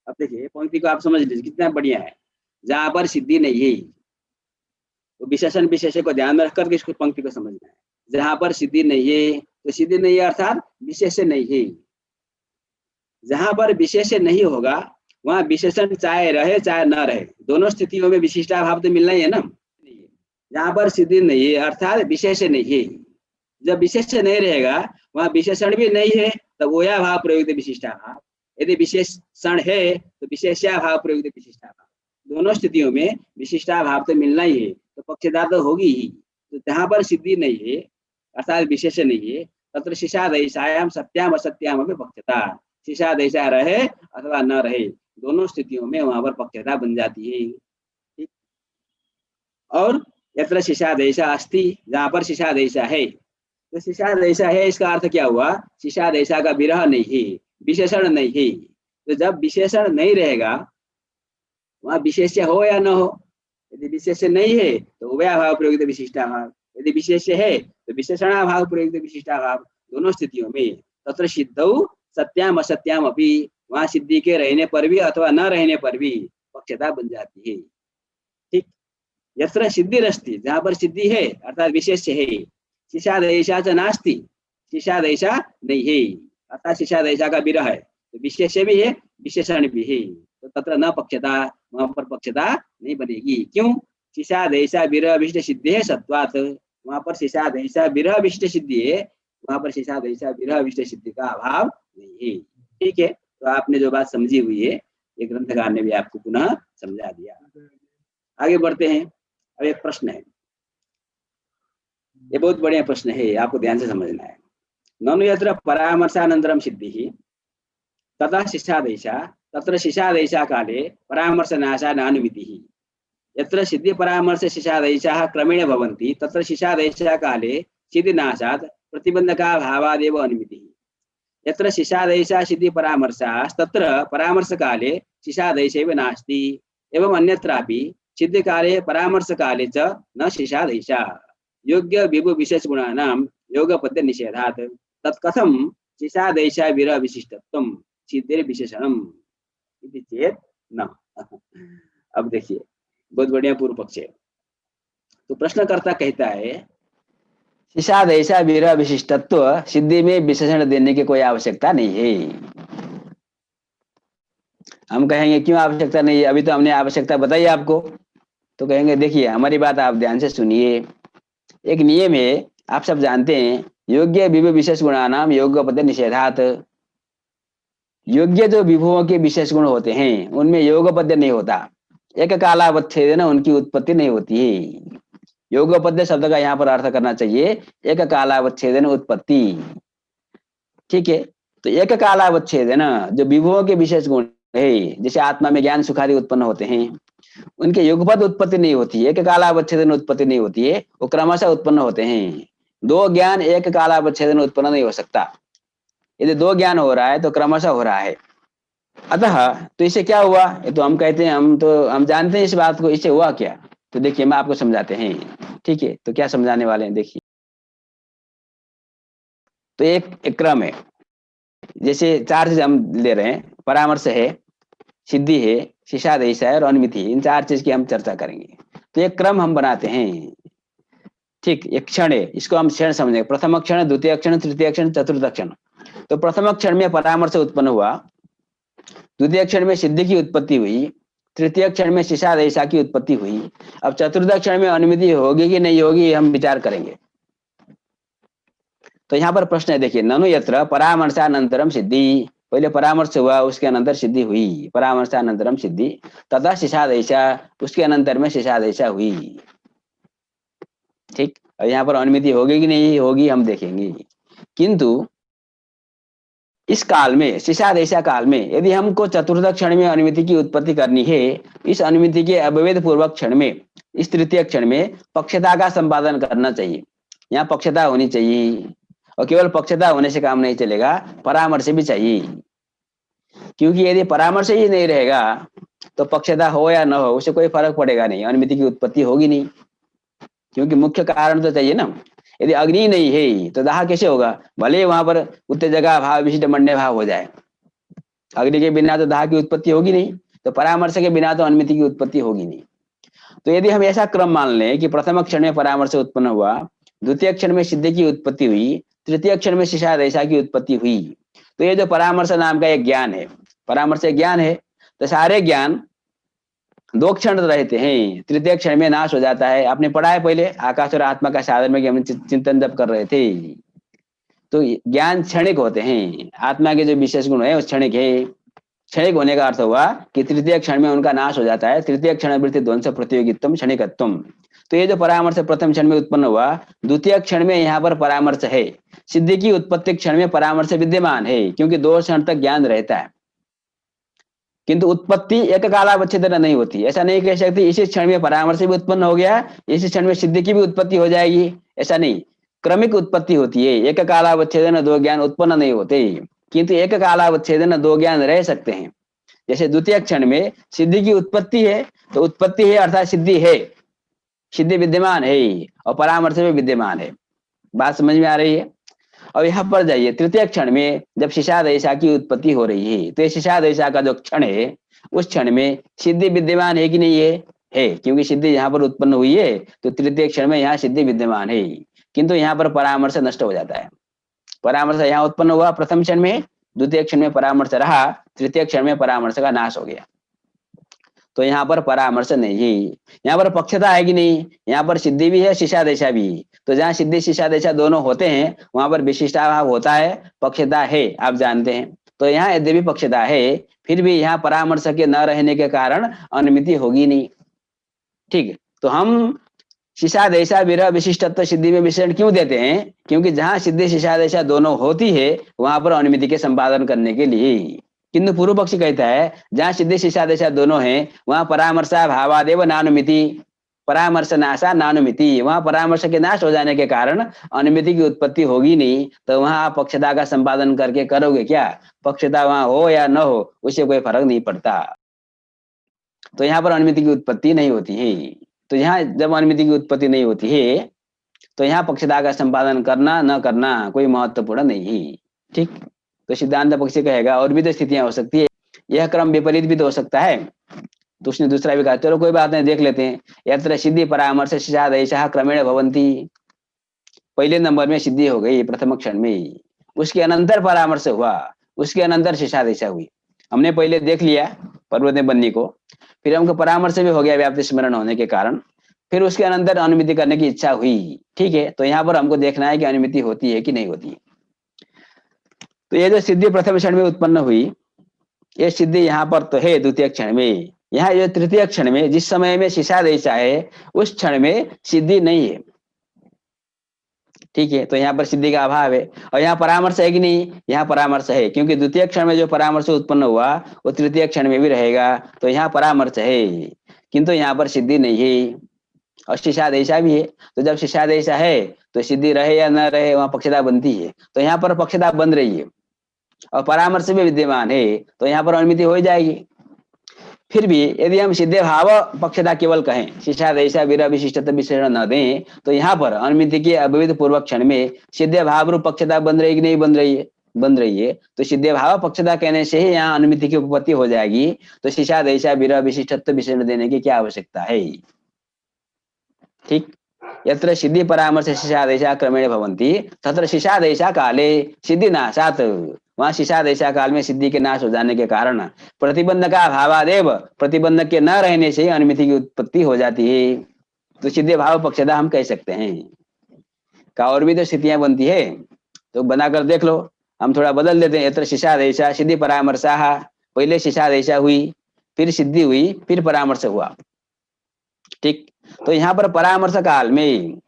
Speaker 2: अब देखिए पंक्ति को आप समझ लीजिए कितना बढ़िया है। जहाँ पर सिद्धि नहीं है, तो विशेषण विशेषण को ध्यान में रखकर इसको पंक्ति को समझना है। जहाँ पर सिद्धि नहीं है, तो सिद्धि नहीं है अर्थात विशेषण नहीं है। जहाँ पर विशेषण नहीं होगा वहाँ विशेषण चाहे रहे चाहे न रहे, दोनों स्थितियों में विशिष्टा भाव तो मिलना ही है ना। जहाँ पर सिद्धि नहीं है अर्थात विशेष नहीं है, जब विशेष नहीं रहेगा वहाँ विशेषण भी नहीं है, तब वोया भाव प्रयुक्त विशिष्टा भाव। यदि विशेषण है तो विशेष्या भाव प्रयुक्त विशिष्टा भाव, दोनों स्थितियों में विशिष्टा भाव तो मिलना ही है, तो पक्षता तो होगी ही। तो जहाँ पर सिद्धि नहीं है अर्थात विशेष नहीं है, तत्र शिशादेशायाम सत्याम असत्याम भी पक्षता, शिशादेशा रहे अथवा न रहे, दोनों स्थितियों में वहां पर पक्षता बन जाती है। ठीक, और यत्र शिशादेशा अस्ति, जहाँ पर शिशादेशा है, तो शिशादेशा है इसका अर्थ क्या हुआ? शिशादेशा का विरह नहीं है, विशेषण नहीं है। तो जब विशेषण नहीं रहेगा वहाँ विशेष्य हो या न हो, यदि विशेष्य नहीं है तो उभयाभाव प्रयुक्त विशिष्टा भाव, यदि विशेष्य है तो विशेषणाभाव प्रयुक्त विशिष्टा भाव, दोनों स्थितियों में तत्र सिद्धौ सत्याम असत्याम अपि, वहाँ सिद्धि के रहने पर भी अथवा न रहने पर भी पक्षता बन जाती है। ठीक, यत्र सिद्धिरस्ति, जहाँ पर सिद्धि है अर्थात विशेष्य है, शिशादेशा च नास्ति, शिशादेशा नहीं है अर्थात शिशादेशा का विरह है, तो विशेष्य भी है विशेषण भी है, तो तत्र न पक्षता, वहां पर पक्षता नहीं बनेगी। क्यों? शिशादेशा विरह विशिष्ट सिद्धि है सत्वात, वहां पर शिशादेशा विरह विशिष्ट सिद्धि है, वहां पर शिशादेशा विरह विशिष्ट सिद्धि का अभाव नहीं है। ठीक है, तो आपने जो बात समझी हुई है ये ग्रंथकार ने भी आपको पुनः समझा दिया। आगे बढ़ते हैं। अब एक प्रश्न है, ये बहुत बढ़िया प्रश्न है, आपको ध्यान से समझना है। ननु यत्र परामर्शानन्तरं सिद्धिः तथा शिष्यादेशा तत्र शिष्यादेशा काले परामर्शनाशा नानुमितिः। यत्र सिद्धि परामर्श शिष्यादेशाः क्रमेण भवन्ति तत्र शिष्यादेशा काले सिद्धिनाशात् प्रतिबन्धका भावादेव अनुमितिः। यत्र शिष्यादेशा सिद्धि परामर्शास्तत्र परामर्शकाले शिष्यादेशैव नास्ति। एवं अन्यत्रापि सिद्धिकाले परामर्शकाले च न शिष्यादेशा योग्य विभु विशेष गुणानां योगपद्य निषेधात् तत्कथं शिष्यादेशा विरह विशिष्टत्वं सिद्धेर विशेषणम् इति चेत् न। अब देखिए बहुत बढ़िया पूर्व पक्ष है। तो प्रश्नकर्ता कहता है
Speaker 1: शिष्यादेशा विरह विशिष्टत्व सिद्धि में विशेषण देने की कोई आवश्यकता नहीं है। हम कहेंगे क्यों आवश्यकता नहीं है, अभी तो हमने आवश्यकता बताई आपको। तो कहेंगे देखिए हमारी बात आप ध्यान से सुनिए। एक नियम है, आप सब जानते हैं, योग्य विभु विशेष गुणानाम योगपद्य निषेधात्। योग्य जो विभुओं के विशेष गुण होते हैं उनमें योगपद्य नहीं होता। एक कालावच्छेदेन उनकी उत्पत्ति नहीं होती है। योगपद्य शब्द का यहाँ पर अर्थ करना चाहिए एक कालावच्छेदेन उत्पत्ति। ठीक है, तो एक कालावच्छेदेन जो विभुओं के विशेष गुण है, जैसे आत्मा में ज्ञान सुखादि उत्पन्न होते हैं, उनके युगपद उत्पत्ति नहीं होती है, एक कालावच्छेदन उत्पत्ति नहीं होती है, वो क्रमशः उत्पन्न होते हैं। दो ज्ञान एक कालावच्छेदन उत्पन्न नहीं हो सकता। यदि दो ज्ञान हो रहा है तो क्रमशः हो रहा है। अतः तो इससे क्या हुआ, ये तो हम कहते हैं, हम जानते हैं इस बात को, इससे हुआ क्या। तो देखिए मैं आपको समझाते हैं। ठीक है, तो क्या समझाने वाले हैं देखिए। तो एक क्रम है, जैसे चार चीज हम ले रहे हैं, परामर्श है, सिद्धि है, शिष्यादेश है और अनुमिति है। इन चार चीज की हम चर्चा करेंगे। तो एक क्रम हम बनाते हैं। ठीक, एक क्षण है, इसको हम क्षण समझेंगे। प्रथम क्षण, द्वितीय क्षण, तृतीय क्षण, चतुर्थ क्षण। तो प्रथम क्षण में परामर्श उत्पन्न हुआ, द्वितीय क्षण में सिद्धि की उत्पत्ति हुई, तृतीय क्षण में शिष्यादेशा की उत्पत्ति हुई। अब चतुर्थ क्षण में अनुमिति होगी कि नहीं होगी हम विचार करेंगे। तो यहाँ पर प्रश्न है देखिए, ननु यत्र परामर्शानंतरम सिद्धि, पहले परामर्श हुआ उसके अनंतर सिद्धि हुई, परामर्शानंतरम सिद्धि तथा शिष्यादेशा, उसके अनंतर में शिष्यादेशा हुई। ठीक, और यहाँ पर अनुमिति होगी कि नहीं होगी हम देखेंगे। किंतु इस काल में, शिष्यादेशा काल में, यदि हमको चतुर्थ क्षण में अनुमिति की उत्पत्ति करनी है, इस अनुमिति के अवैध पूर्वक क्षण में, इस तृतीय क्षण में पक्षता का संपादन करना चाहिए। यहाँ पक्षता होनी चाहिए, और केवल पक्षता होने से काम नहीं चलेगा, परामर्श भी चाहिए। क्योंकि यदि परामर्श ही नहीं रहेगा तो पक्षता हो या न हो उससे कोई फर्क पड़ेगा नहीं, अनुमिति की उत्पत्ति होगी नहीं। क्योंकि मुख्य कारण तो चाहिए ना। यदि अग्नि नहीं है तो दाह कैसे होगा, भले वहां पर उत्तेजका भाव विशिष्ट मंडे भाव हो जाए, अग्नि के बिना तो दाह की उत्पत्ति होगी नहीं, तो परामर्श के बिना तो अनुमिति की उत्पत्ति होगी नहीं। तो यदि हम ऐसा क्रम मान लें कि प्रथम क्षण में परामर्श उत्पन्न हुआ, द्वितीय क्षण में सिद्धि की उत्पत्ति हुई, तृतीय क्षण में शिष्यादेशा की उत्पत्ति हुई, तो ये जो परामर्श नाम का एक ज्ञान है, परामर्श ज्ञान है, तो सारे ज्ञान दो क्षण रहते हैं, तृतीय क्षण में नाश हो जाता है। आपने पढ़ा है पहले आकाश और आत्मा का साधन में कि हम चिंतन जब कर रहे थे। तो ज्ञान क्षणिक होते हैं, आत्मा के जो विशेष गुण है वो क्षणिक है। क्षणिक होने का अर्थ हुआ कि तृतीय क्षण में उनका नाश हो जाता है। तृतीय क्षण वृत्ति ध्वंस प्रतियोगित्वम क्षणिकत्वम। तो ये जो परामर्श प्रथम क्षण में उत्पन्न हुआ, द्वितीय क्षण में यहाँ पर परामर्श है, सिद्धि की उत्पत्ति क्षण में परामर्श विद्यमान है, क्योंकि दो क्षण तक ज्ञान रहता है। किंतु उत्पत्ति एक कालावच्छेदन नहीं होती। ऐसा नहीं कह सकते इसी क्षण में परामर्श भी उत्पन्न हो गया, इसी क्षण में सिद्धि की भी उत्पत्ति हो जाएगी, ऐसा नहीं। क्रमिक उत्पत्ति होती है, एक कालावच्छेदन दो ज्ञान उत्पन्न नहीं होते, किंतु एक कालावच्छेदन दो ज्ञान रह सकते हैं। जैसे द्वितीय क्षण में सिद्धि की उत्पत्ति है, तो उत्पत्ति है अर्थात सिद्धि है, सिद्धि विद्यमान है और परामर्श भी विद्यमान है। बात समझ में आ रही है। और यहाँ पर जाइए, तृतीय क्षण में जब शिष्यादेशा की उत्पत्ति हो रही है, तो शिष्यादेशा का जो क्षण है उस क्षण में सिद्धि विद्यमान है कि नहीं है, क्योंकि सिद्धि यहाँ पर उत्पन्न हुई है, तो तृतीय क्षण में यहाँ सिद्धि विद्यमान है। किंतु यहाँ पर परामर्श नष्ट हो जाता है। परामर्श यहाँ उत्पन्न हुआ प्रथम क्षण में, द्वितीय क्षण में परामर्श रहा, तृतीय क्षण में परामर्श का नाश हो गया। तो यहाँ पर परामर्श नहीं, यहाँ पर पक्षता है कि नहीं, यहाँ पर सिद्धि भी है शिष्यादेशा भी। तो जहाँ सिद्धि शिष्यादेशा दोनों होते हैं वहां पर विशिष्टाभाव होता है, पक्षता है, आप जानते हैं। तो यहाँ यद्यपि पक्षता है, फिर भी यहाँ परामर्श के न रहने के कारण अनुमिति होगी नहीं। ठीक है, तो हम शिशादेशा विरह विशिष्टत्व सिद्धि में विशेषण क्यों देते हैं? क्योंकि जहां सिद्धि शिशादेशा दोनों होती है वहां पर अनुमिति के संपादन करने के लिए। किंतु पूर्व पक्षी कहता है जहां सिद्धि शिशादेशा दोनों हैं वहां परामर्शा भावादेव नानुमिति, परामर्श नाशा नानुमिति, वहां परामर्श के नाश हो जाने के कारण अनुमिति की उत्पत्ति होगी नहीं, तो वहां आप पक्षता का संपादन करके करोगे क्या? पक्षता वहां हो या न हो उससे कोई फर्क नहीं पड़ता, तो यहाँ पर अनुमिति की उत्पत्ति नहीं होती है। तो यहाँ जब अनुमिति की उत्पत्ति नहीं होती है तो यहाँ पक्षता का संपादन करना न करना कोई महत्वपूर्ण नहीं है। ठीक, तो सिद्धांत पक्षी कहेगा और भी तो स्थितियां हो सकती है, यह क्रम विपरीत भी तो हो सकता है। तो उसने दूसरा भी कहा, चलो कोई बात नहीं, देख लेते हैं। यत्र सिद्धि परामर्श शिशादेशः क्रमेण भवन्ति, पहले नंबर में सिद्धि हो गई प्रथम क्षण में, उसके अनंतर परामर्श हुआ, उसके अनंतर शिशादेशा हुई। हमने पहले देख लिया पर्वत बन्नी को, फिर हमको परामर्श भी हो गया व्याप्ति स्मरण होने के कारण, फिर उसके अनंतर अनुमिति करने की इच्छा हुई। ठीक है, तो यहाँ पर हमको देखना है कि अनुमिति होती है कि नहीं होती है। तो ये जो सिद्धि प्रथम क्षण में उत्पन्न हुई, ये सिद्धि यहाँ पर तो है द्वितीय क्षण में। यहाँ जो तृतीय क्षण में जिस समय में शिशादेशा है उस क्षण में सिद्धि नहीं है। ठीक है, तो यहाँ पर सिद्धि का अभाव है। और यहाँ परामर्श है कि नहीं? यहाँ परामर्श है, क्योंकि द्वितीय क्षण में जो परामर्श उत्पन्न हुआ वो तृतीय क्षण में भी रहेगा, तो यहाँ परामर्श है, किंतु यहाँ पर सिद्धि नहीं है। और शिशादेशा भी है, तो जब शिशादेशा है तो सिद्धि रहे या न रहे वहां पक्षता बनती है, तो यहाँ पर पक्षता बन रही है और परामर्श भी विद्यमान है, तो यहाँ पर अनुमिति हो जाएगी। फिर भी यदि हम सिद्धे भाव पक्षता केवल कहें, शिशादेशा विरह विशिष्टता विशेषण न दें, तो यहाँ पर अनुमिति के अविविध पूर्वक क्षण में सिद्धे भाव रूप पक्षता बन रही कि नहीं बन रही है? बन रही है। तो सिद्धे भाव पक्षता कहने से ही यहाँ अनुमिति की उपपत्ति हो जाएगी, तो शिशादेशा विरह विशिष्टत्व विशेषण देने की क्या आवश्यकता है? ठीक, यत्र सिद्धि परामर्श शिशादेशा क्रमेण भवन्ति तत्र शिशादेशा काले सिद्धि नाशात, वहां शिशादेशा काल में सिद्धि के नाश हो जाने के कारण प्रतिबंध का अभावादेव, प्रतिबंधक के न रहने से अनुमिति की उत्पत्ति हो जाती है। तो सिद्धि भाव पक्षता हम कह सकते हैं। का और भी तो स्थितियां बनती है, तो बनाकर देख लो। हम थोड़ा बदल देते हैं, यत्र शिशादेशा सिद्धि परामर्शा, पहले शिशादेशा हुई, फिर सिद्धि हुई, फिर परामर्श हुआ। ठीक, तो यहाँ पर परामर्श काल में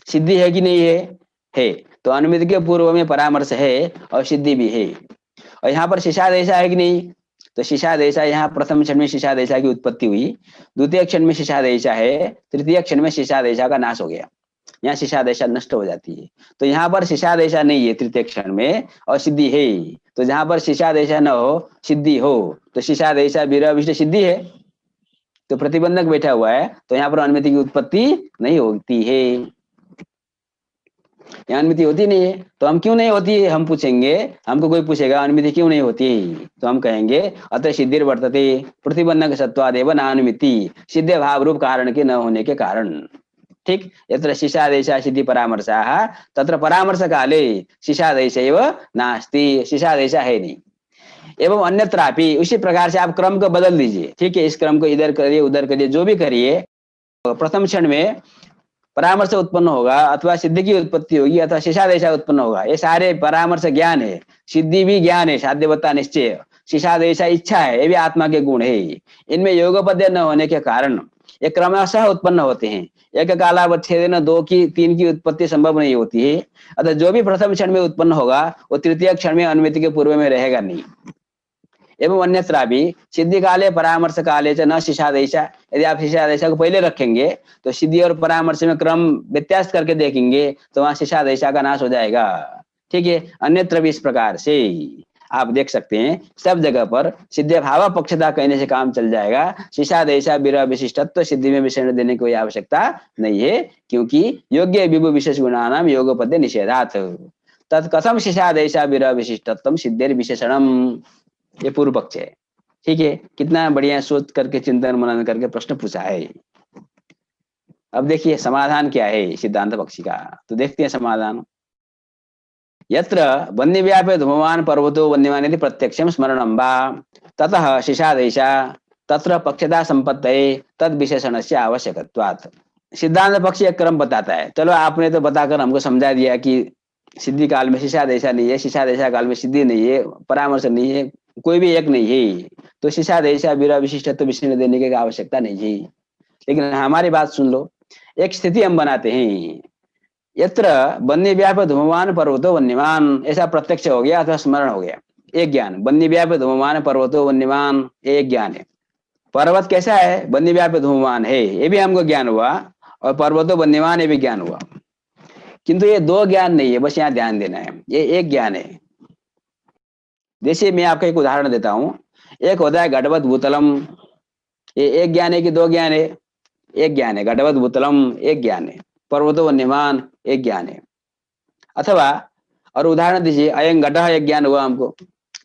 Speaker 1: सिद्धि है कि नहीं है? है, तो अनुमिति के पूर्व में परामर्श है और सिद्धि भी है। और यहाँ पर शिशादेशा है कि नहीं? तो शिशादेशा यहाँ प्रथम क्षण में शिशादेशा की उत्पत्ति हुई, द्वितीय क्षण में शिशादेशा है, तृतीय क्षण में शिशादेशा का नाश हो गया, यहाँ शिशादेशा नष्ट हो जाती है। तो यहाँ पर शिशादेशा नहीं है तृतीय क्षण में और सिद्धि है। तो जहां पर शिशादेशा न हो सिद्धि हो, तो शिशादेशा विरह विशिष्ट सिद्धि है, तो प्रतिबंधक बैठा हुआ है, तो यहाँ पर अनुमिति की उत्पत्ति नहीं होती है। यहाँ अनुमिति होती नहीं है, तो हम क्यों नहीं होती है? हम पूछेंगे, हमको कोई पूछेगा अनुमिति क्यों नहीं होती है, तो हम कहेंगे अतः सिद्धिर वर्तते प्रतिबंधक सत्वादेव नानुमिति, सिद्धे भाव रूप कारण के न होने के कारण। ठीक, यत्र शिशादेशा सिद्धि परामर्शा तत्र परामर्श काले शिशादेश नास्ति, शिशादेशा है नहीं। एवं अन्यत्रापि उसी प्रकार से आप क्रम को बदल दीजिए। ठीक है, इस क्रम को इधर करिए उधर करिए, जो भी करिए, प्रथम क्षण में परामर्श उत्पन्न होगा अथवा सिद्धि की उत्पत्ति होगी अथवा शिशादेशा उत्पन्न होगा। ये सारे परामर्श ज्ञान है, सिद्धि भी ज्ञान है, साध्यवत्ता निश्चय, शिशादेशा इच्छा है, ये भी आत्मा के गुण है। इनमें योगपद्य न होने के कारण ये क्रमशः उत्पन्न होते हैं। एक कालावच्छेदेन दो की तीन की उत्पत्ति संभव नहीं होती है। अतः जो भी प्रथम क्षण में उत्पन्न होगा वो तृतीय क्षण में अनुमिति के पूर्व में रहेगा नहीं। एवं अन्यत्र भी सिद्धि काले परामर्श काले च न शिशादेशा, यदि आप शिशादेशा को पहले रखेंगे तो सिद्धि और परामर्श में क्रम व्यत्यास करके देखेंगे तो वहां शिशादेशा का नाश हो जाएगा। ठीक है, अन्यत्र भी इस प्रकार से आप देख सकते हैं, सब जगह पर सिद्धि भाव पक्षता कहने से काम चल जाएगा। शिशादेशा विरह विशिष्टत्व सिद्धि में विशेषण देने की कोई आवश्यकता नहीं है, क्योंकि योग्य विभु विशेष गुणानाम योगपद्य निषेधात् तत्कथम शिशादेशा विरह विशिष्टत्व सिद्धेर विशेषणम। ये पूर्व पक्ष है। ठीक है, कितना बढ़िया सोच करके चिंतन मनन करके प्रश्न पूछा है। अब देखिए समाधान क्या है सिद्धांत पक्षी का, तो देखते हैं समाधान। यत्र वन्य व्यापे धूमवान पर्वतो वन्यमान यदि प्रत्यक्षम स्मरणं वा ततः शिशादेशा तत्र पक्षता संपत्तये तद विशेषण से आवश्यकत्वात्। सिद्धांत पक्षी एक क्रम बताता है। चलो आपने तो बताकर हमको समझा दिया कि सिद्धि काल में शिशादेशा नहीं है, शिशादेशा काल में सिद्धि नहीं है, परामर्श नहीं है, कोई भी एक नहीं है, तो शिशादेशा विरह विशिष्टत्व विशेषण देने की आवश्यकता नहीं है। लेकिन हमारी बात सुन लो, एक स्थिति हम बनाते हैं, यत्र बन्य व्याप धूममान पर्वतो वन्यमान, ऐसा प्रत्यक्ष हो गया अथवा स्मरण हो गया। एक ज्ञान, बन्य व्याप धूममान पर्वतो वन्यमान, एक ज्ञान है। पर्वत कैसा है? बन्य व्याप धूममान है, ये भी हमको ज्ञान हुआ, और पर्वतो वन्यमान ये भी ज्ञान हुआ। किंतु ये दो ज्ञान नहीं है, बस यहाँ ध्यान देना है, ये एक ज्ञान है। जैसे मैं आपको एक उदाहरण देता हूं, एक होता है घटवत भूतलम, ये एक ज्ञान है कि दो ज्ञान है? एक ज्ञान है। घटवत भूतलम एक ज्ञान है, पर्वतो वन्यमान एक ज्ञान है। अथवा और उदाहरण दीजिए, अयं घटः एक ज्ञान हुआ हमको,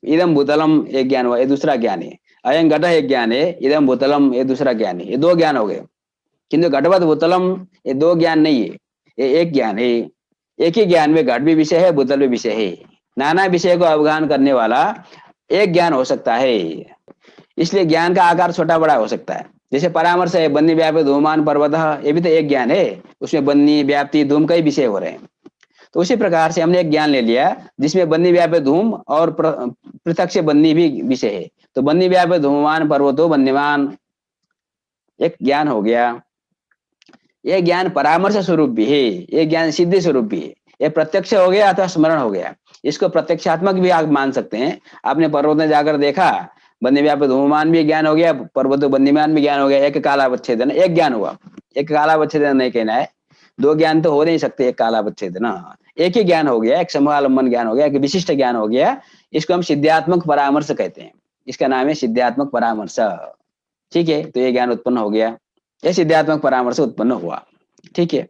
Speaker 1: इदम भूतलम एक ज्ञान हुआ, ये दूसरा ज्ञान है। अयं घटः एक ज्ञान है, इदम भूतलम ये दूसरा ज्ञान है, ये दो ज्ञान हो गए। किंतु घटवत भूतलम ये दो ज्ञान नहीं है, ये एक ज्ञान है। एक ही ज्ञान में घट भी विषय है, भूतल भी विषय है। नाना विषय को अवगाहन करने वाला एक ज्ञान हो सकता है। इसलिए ज्ञान का आकार छोटा बड़ा हो सकता है। जैसे परामर्श है, बन्नी व्याप्ति धूमान पर्वतः, ये भी तो एक ज्ञान है, उसमें बन्नी व्याप्ति धूम कई विषय हो रहे हैं। तो उसी प्रकार से हमने एक ज्ञान ले लिया जिसमें बन्नी व्याप्ति धूम और पृथक से बन्नी भी विषय है। तो बन्नी व्याप्ति धूममान पर्वतो वन्यमान एक ज्ञान हो गया। यह ज्ञान परामर्श स्वरूप भी है, यह ज्ञान सिद्धि स्वरूप भी है। यह प्रत्यक्ष हो गया अथवा स्मरण हो गया, इसको प्रत्यक्षात्मक भी आप मान सकते हैं। आपने पर्वत में जाकर देखा, बन्य व्याप्त धूममान भी ज्ञान हो गया, पर्वत बन्यमान भी ज्ञान हो गया, एक कालावच्छेदन एक ज्ञान हुआ। एक कालावच्छेदन नहीं कहना है, दो ज्ञान तो हो नहीं सकते, एक कालावच्छेदन, एक ही ज्ञान हो गया, एक समूहालंबन ज्ञान हो गया, एक विशिष्ट ज्ञान हो गया। इसको हम सिद्धात्मक परामर्श कहते हैं, इसका नाम है सिद्धात्मक परामर्श। ठीक है, तो ये ज्ञान उत्पन्न हो गया, यह सिद्धात्मक परामर्श उत्पन्न हुआ। ठीक है,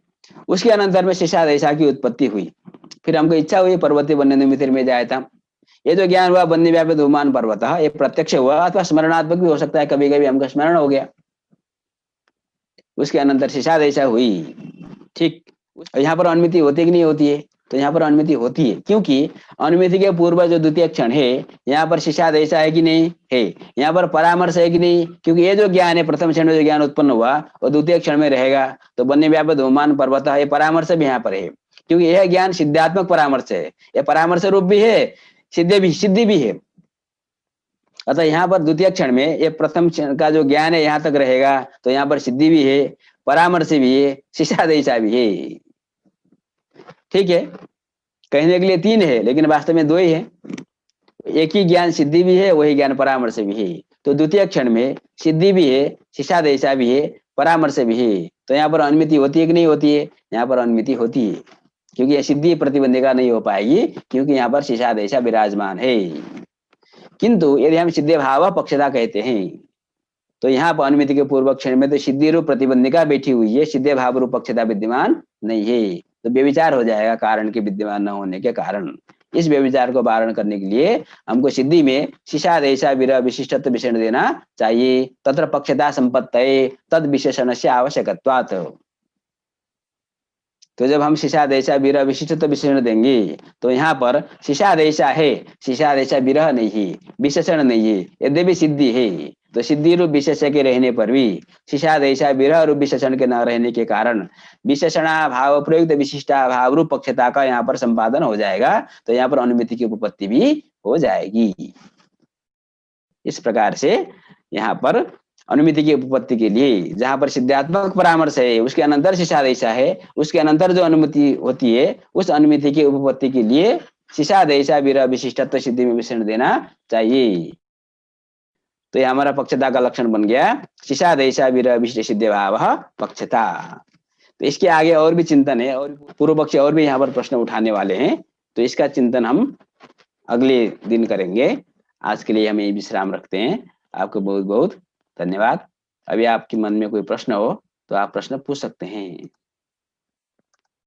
Speaker 1: उसके अनंतर में शिशादेशा की उत्पत्ति हुई। फिर हमको इच्छा हुई पर्वतीय वन्य निमित्त में जाए था। ये जो ज्ञान हुआ बन्य व्याप्त धूममान पर्वत, ये प्रत्यक्ष हुआ अथवा स्मरणात्मक भी हो सकता है, कभी कभी हमको स्मरण हो गया। उसके अनंतर शिशादेशा हुई। ठीक, यहाँ पर अनुमिति होती कि नहीं होती है? तो यहाँ पर अनुमिति होती है, क्योंकि अनुमिति के पूर्व जो द्वितीय क्षण है, यहाँ पर शिशादेशा है कि नहीं है? यहाँ पर परामर्श है कि नहीं? क्योंकि ये जो ज्ञान है, प्रथम क्षण में जो ज्ञान उत्पन्न हुआ वो द्वितीय क्षण में रहेगा। तो बन्य व्याप्त धूममान पर्वत, ये परामर्श भी यहाँ पर है, क्योंकि यह ज्ञान सिद्धात्मक परामर्श है, यह परामर्श रूप भी है, सिद्धि भी है। अतः यहाँ पर द्वितीय क्षण में ये प्रथम क्षण का जो ज्ञान है यहाँ तक रहेगा। तो यहाँ पर सिद्धि भी है, परामर्श भी है, शिशादेशा भी है। ठीक है, कहने के लिए तीन है लेकिन वास्तव में दो ही है। एक ही ज्ञान सिद्धि भी है, वही ज्ञान परामर्श भी है। तो द्वितीय क्षण में सिद्धि भी है, शिशादेशा भी है, परामर्श भी है। तो यहाँ पर अनुमिति होती है कि नहीं होती है? यहाँ पर अनुमिति होती है, क्योंकि यह सिद्धि प्रतिबंधिका नहीं हो पाएगी, क्योंकि यहाँ पर शिशादेशा विराजमान है। किंतु यदि हम सिद्धि भाव पक्षता कहते हैं, तो यहाँ पर अनुमिति के पूर्व क्षण में तो सिद्धि रूप प्रतिबंधिका बैठी हुई है, सिद्धि भाव रूप पक्षता विद्यमान नहीं है। तो व्यभिचार हो जाएगा कारण के विद्यमान न होने के कारण। इस व्यभिचार को वारण करने के लिए हमको सिद्धि में शिशादेशा विरह विशिष्टत्व विशेषण देना चाहिए। तत्र पक्षता संपत्तये तद विशेषणस्य आवश्यकत्वात्। तो जब हम शिशादेशा विरह विशिष्टत्व विशेषण देंगे तो यहाँ पर शिशादेशा है, शिशादेशा विरह नहीं है, विशेषण नहीं है, यद्यपि सिद्धि है। तो सिद्धि रूप विशेषण के रहने पर भी शिशादेशा विरह रूप विशेषण के न रहने के कारण विशेषणा भाव प्रयुक्त विशिष्टा भाव रूप पक्षता का यहाँ पर संपादन हो जाएगा। तो यहाँ पर अनुमिति की उपपत्ति भी हो जाएगी। इस प्रकार से यहाँ पर अनुमिति की उपपत्ति के लिए जहां पर सिद्धात्मक परामर्श है, उसके अनंतर शिशादेशा है, उसके अनंतर जो अनुमिति होती है, उस अनुमिति की उपपत्ति के लिए शिशादेशा विरह विशिष्टत्व सिद्धि में विशेषण देना चाहिए। तो ये हमारा पक्षता का लक्षण बन गया, शिशादेशा विरह विशिष्ट सिद्धि भाव पक्षता। तो इसके आगे और भी चिंतन है, और पूर्व पक्ष और भी यहाँ पर प्रश्न उठाने वाले हैं, तो इसका चिंतन हम अगले दिन करेंगे। आज के लिए हम यही विश्राम रखते हैं। आपको बहुत बहुत धन्यवाद। अभी आपके मन में कोई प्रश्न हो तो आप प्रश्न पूछ सकते हैं।